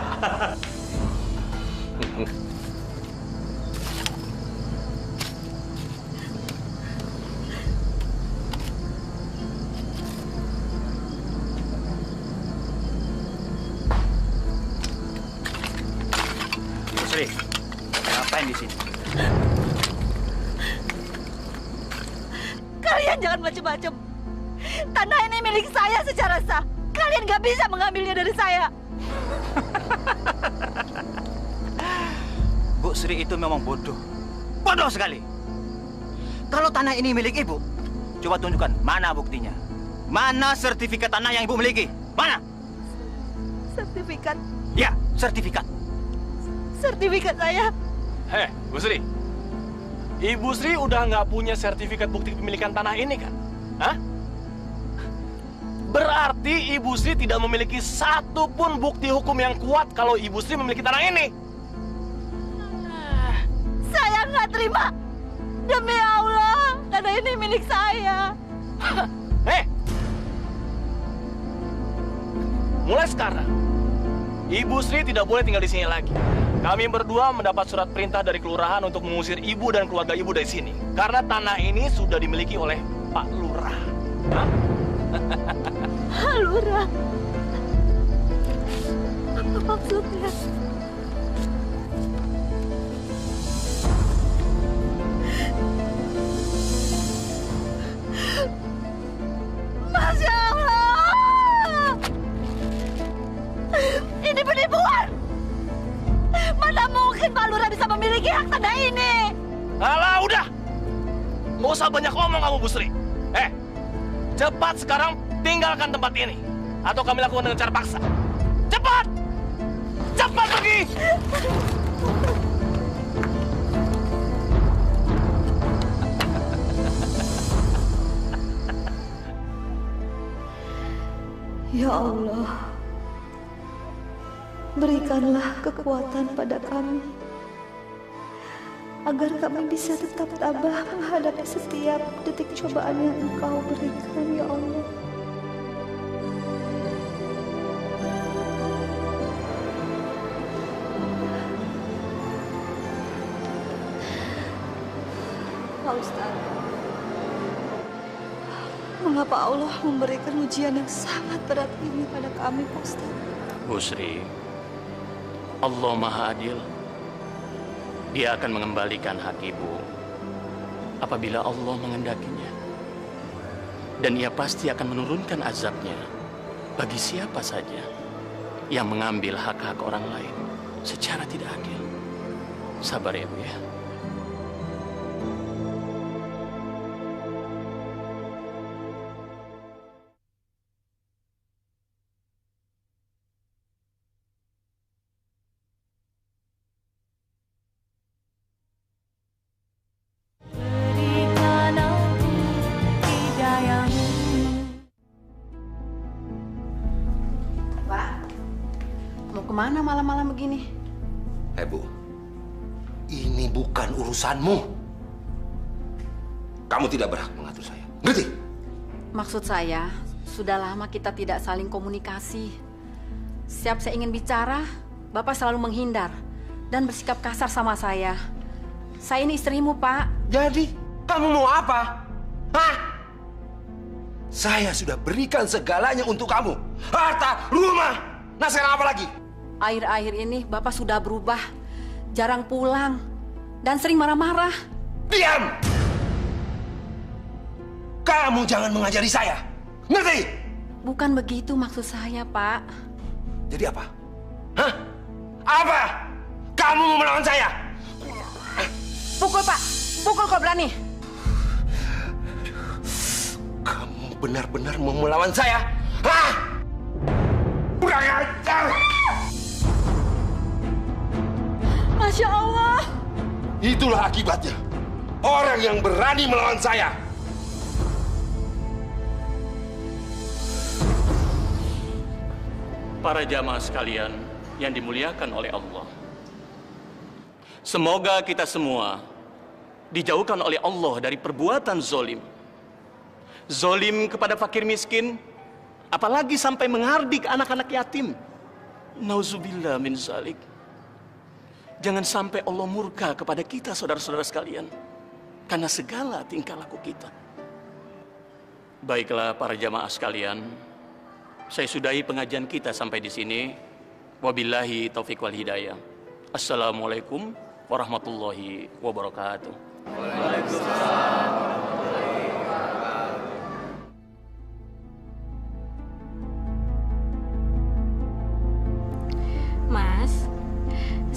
Sri, ngapain di sini? Kalian jangan macam-macam. Tanah ini milik saya secara sah. Kalian gak bisa mengambilnya dari saya. Bu Sri itu memang bodoh. Bodoh sekali. Kalau tanah ini milik ibu, coba tunjukkan mana buktinya. Mana sertifikat tanah yang ibu miliki? Mana? Sertifikat? Ya, sertifikat. Sertifikat saya. Heh, Bu Sri. Ibu Sri udah nggak punya sertifikat bukti kepemilikan tanah ini kan? Hah? Berarti Ibu Sri tidak memiliki satu pun bukti hukum yang kuat kalau Ibu Sri memiliki tanah ini. Saya nggak terima. Demi Allah, tanah ini milik saya. Mulai sekarang, Ibu Sri tidak boleh tinggal di sini lagi. Kami berdua mendapat surat perintah dari kelurahan untuk mengusir ibu dan keluarga ibu dari sini. Karena tanah ini sudah dimiliki oleh Pak Lurah. Hah? Pak Lurah? Apa maksudnya? Masya Allah! Ini penipuan! Mana mungkin Pak Lurah bisa memiliki hak tanah ini? Alah, udah! Nggak usah banyak ngomong kamu, Bu Sri. Cepat sekarang tinggalkan tempat ini. Atau kami lakukan dengan cara paksa. Cepat! Cepat pergi! Ya Allah, berikanlah kekuatan pada kami, agar kami bisa tetap tabah menghadapi setiap detik cobaan yang Engkau berikan, ya Allah. Pak Ustaz, mengapa Allah memberikan ujian yang sangat berat ini pada kami, Pak Ustaz? Bu Sri, Allah Maha Adil. Dia akan mengembalikan hak ibu apabila Allah mengendakinya. Dan ia pasti akan menurunkan azabnya bagi siapa saja yang mengambil hak-hak orang lain secara tidak adil. Sabar ya, Bu ya. Kemana malam-malam begini? Bu, ini bukan urusanmu. Kamu tidak berhak mengatur saya. Ngerti? Maksud saya, sudah lama kita tidak saling komunikasi. Setiap saya ingin bicara, Bapak selalu menghindar dan bersikap kasar sama saya. Saya ini istrimu, Pak. Jadi, kamu mau apa? Hah? Saya sudah berikan segalanya untuk kamu. Harta, rumah. Nah, sekarang apa lagi? Akhir-akhir ini Bapak sudah berubah, jarang pulang, dan sering marah-marah. Diam! Kamu jangan mengajari saya, ngerti? Bukan begitu maksud saya, Pak. Jadi apa? Hah? Apa? Kamu mau melawan saya? Pukul, Pak. Pukul kau berani. Kamu benar-benar mau melawan saya? Hah? Kurang ajar! Masya Allah. Itulah akibatnya. Orang yang berani melawan saya. Para jamaah sekalian yang dimuliakan oleh Allah. Semoga kita semua dijauhkan oleh Allah dari perbuatan zolim. Zolim kepada fakir miskin, apalagi sampai menghardik anak-anak yatim. Nauzubillah min zalik. Jangan sampai Allah murka kepada kita, saudara-saudara sekalian, karena segala tingkah laku kita. Baiklah para jamaah sekalian, saya sudahi pengajian kita sampai di sini. Wabillahi taufiq wal hidayah. Assalamualaikum warahmatullahi wabarakatuh. Waalaikumsalam. Mas,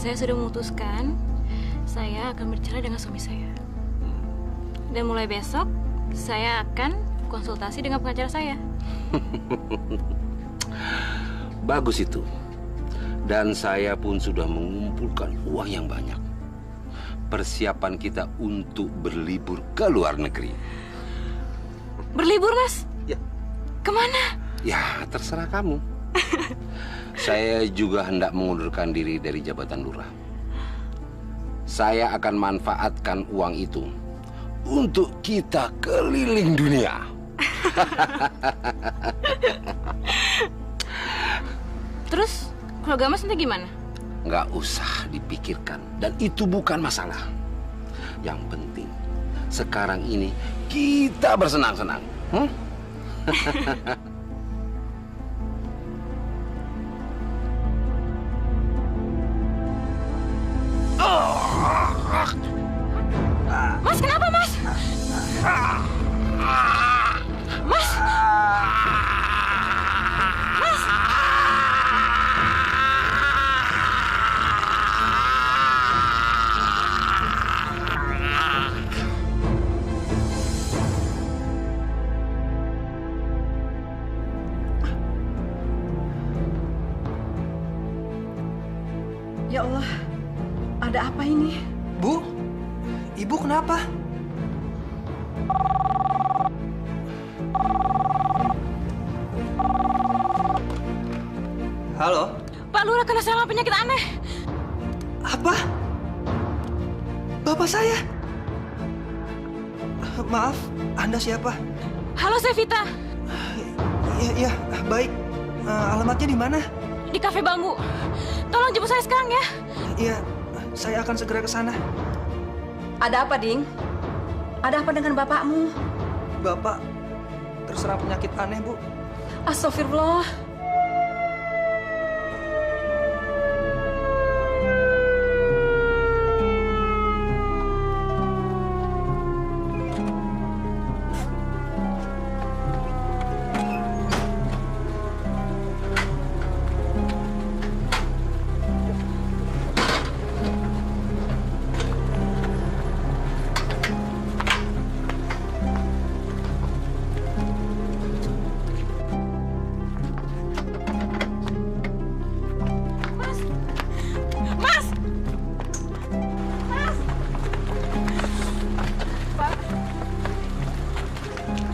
Saya sudah memutuskan saya akan bercerai dengan suami saya. Dan mulai besok saya akan konsultasi dengan pengacara saya. Bagus itu. Dan saya pun sudah mengumpulkan uang yang banyak. Persiapan kita untuk berlibur ke luar negeri. Berlibur, Mas? Ya. Kemana? Ya, terserah kamu. Saya juga hendak mengundurkan diri dari jabatan lurah. Saya akan manfaatkan uang itu untuk kita keliling dunia. Terus, keluarga Mas nanti gimana? Nggak usah dipikirkan. Dan itu bukan masalah. Yang penting, sekarang ini kita bersenang-senang. Mas, kenapa, Mas? Mas! Mas! Ya Allah, ada apa ini? Bu, Ibu kenapa? Halo? Pak Lurah kena serangan penyakit aneh. Apa? Bapak saya? Maaf, Anda siapa? Halo, saya Vita. Iya, baik. Alamatnya di mana? Di Cafe Bambu. Tolong jemput saya sekarang ya. Iya, saya akan segera ke sana. Ada apa, Ding? Ada apa dengan bapakmu? Bapak terserang penyakit aneh, Bu. Astagfirullah.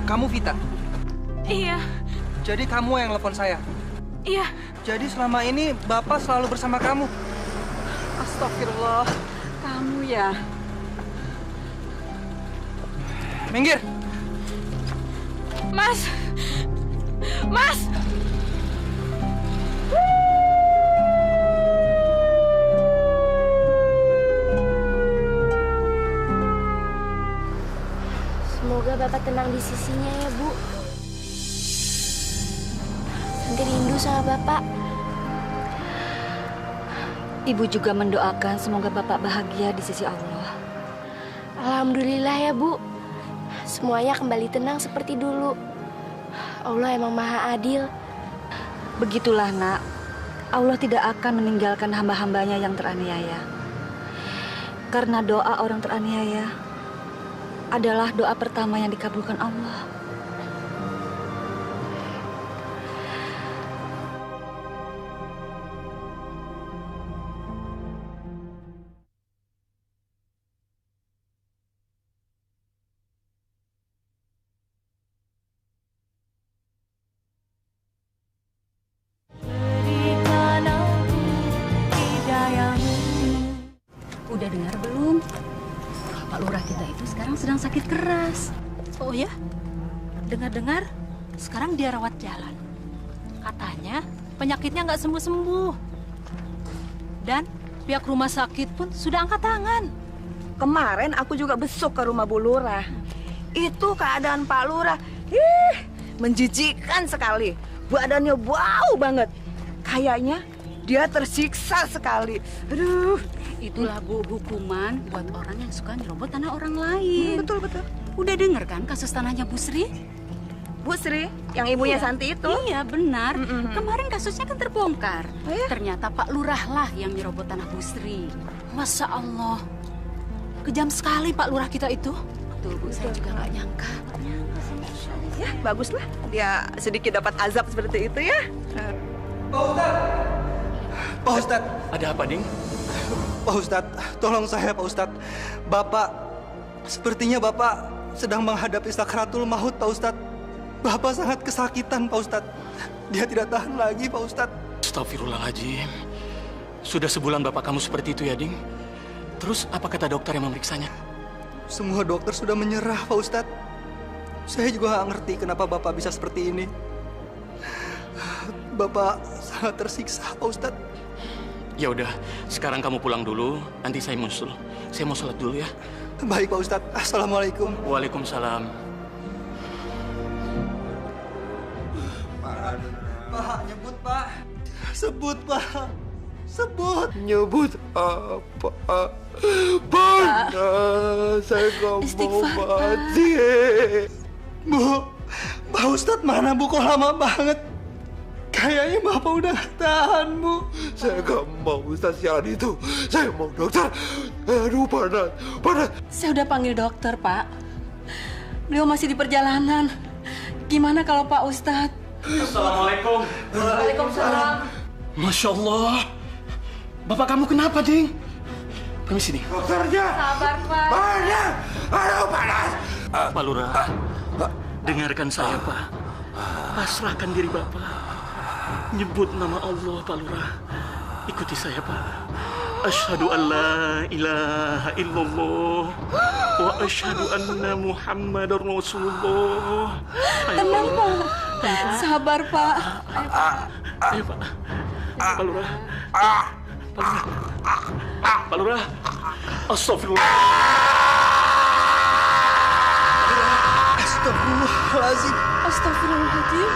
Kamu Vita? Iya. Jadi kamu yang telepon saya? Iya. Jadi selama ini Bapak selalu bersama kamu? Astagfirullah. Kamu ya? Minggir! Mas! Mas! Semoga Bapak tenang di sisinya ya, Bu. Santi rindu sama Bapak. Ibu juga mendoakan semoga Bapak bahagia di sisi Allah. Alhamdulillah ya, Bu. Semuanya kembali tenang seperti dulu. Allah emang maha adil. Begitulah, Nak. Allah tidak akan meninggalkan hamba-hambanya yang teraniaya. Karena doa orang teraniaya adalah doa pertama yang dikabulkan Allah. Udah dengar belum? Pak Lurah kita itu sekarang sedang sakit keras. Oh ya? Dengar-dengar, sekarang dia rawat jalan. Katanya penyakitnya nggak sembuh-sembuh. Dan pihak rumah sakit pun sudah angkat tangan. Kemarin aku juga besuk ke rumah Bu Lurah. Itu keadaan Pak Lurah, menjijikkan sekali. Badannya bau banget. Kayaknya dia tersiksa sekali. Aduh. Itulah, Bu, hukuman buat orang yang suka nyerobot tanah orang lain. Betul. Udah denger kan kasus tanahnya Bu Sri? Bu Sri, yang ibunya Santi itu. Iya, benar. Kemarin kasusnya kan terbongkar. Ternyata Pak Lurah lah yang nyerobot tanah Bu Sri. Masya Allah. Kejam sekali Pak Lurah kita itu. Betul, Bu. Saya juga nggak nyangka. Ya, baguslah. Dia sedikit dapat azab seperti itu ya. Pak Ustadz. Ada apa, Ding? Pak Ustadz, tolong saya Pak Ustadz. Bapak, sepertinya Bapak sedang menghadapi sakratul maut Pak Ustadz. Bapak sangat kesakitan Pak Ustadz. Dia tidak tahan lagi Pak Ustadz. Astagfirullahaladzim. Sudah sebulan bapak kamu seperti itu ya, Ding? Terus apa kata dokter yang memeriksanya? Semua dokter sudah menyerah Pak Ustadz. Saya juga nggak ngerti kenapa Bapak bisa seperti ini. Bapak sangat tersiksa Pak Ustadz. Ya udah, sekarang kamu pulang dulu, nanti saya musul. Saya mau sholat dulu ya. Baik Pak Ustadz. Assalamualaikum. Waalaikumsalam. Pak, nyebut Pak. Sebut Pak. Sebut. Nyebut apa? Bang, saya nggak mau mati. Bu, Pak Ustadz mana Bu? Kok lama banget? Kayaknya Bapak udah gak tahan, Bu. Saya nggak mau Ustadz siaran itu. Saya mau dokter. Aduh, panas. Saya udah panggil dokter, Pak. Beliau masih di perjalanan. Gimana kalau Pak Ustadz? Assalamualaikum. Waalaikumsalam. Masya Allah. Bapak kamu kenapa, Ding? Permisi, Ding. Dokternya. Sabar, Pak. Panas. Aduh, panas. Pak Lurah, dengarkan saya, Pak. Pasrahkan diri Bapak. Nyebut nama Allah, Pak Lurah. Ikuti saya, Pak. Asyhadu an la ilaha illallah wa asyhadu anna Muhammadar Rasulullah. Tenang, Pak. Sabar, Pak. Ayo, Pak. Pak Lurah. Pak Lurah. Astagfirullah. Astagfirullahaladzim. Astagfirullahaladzim.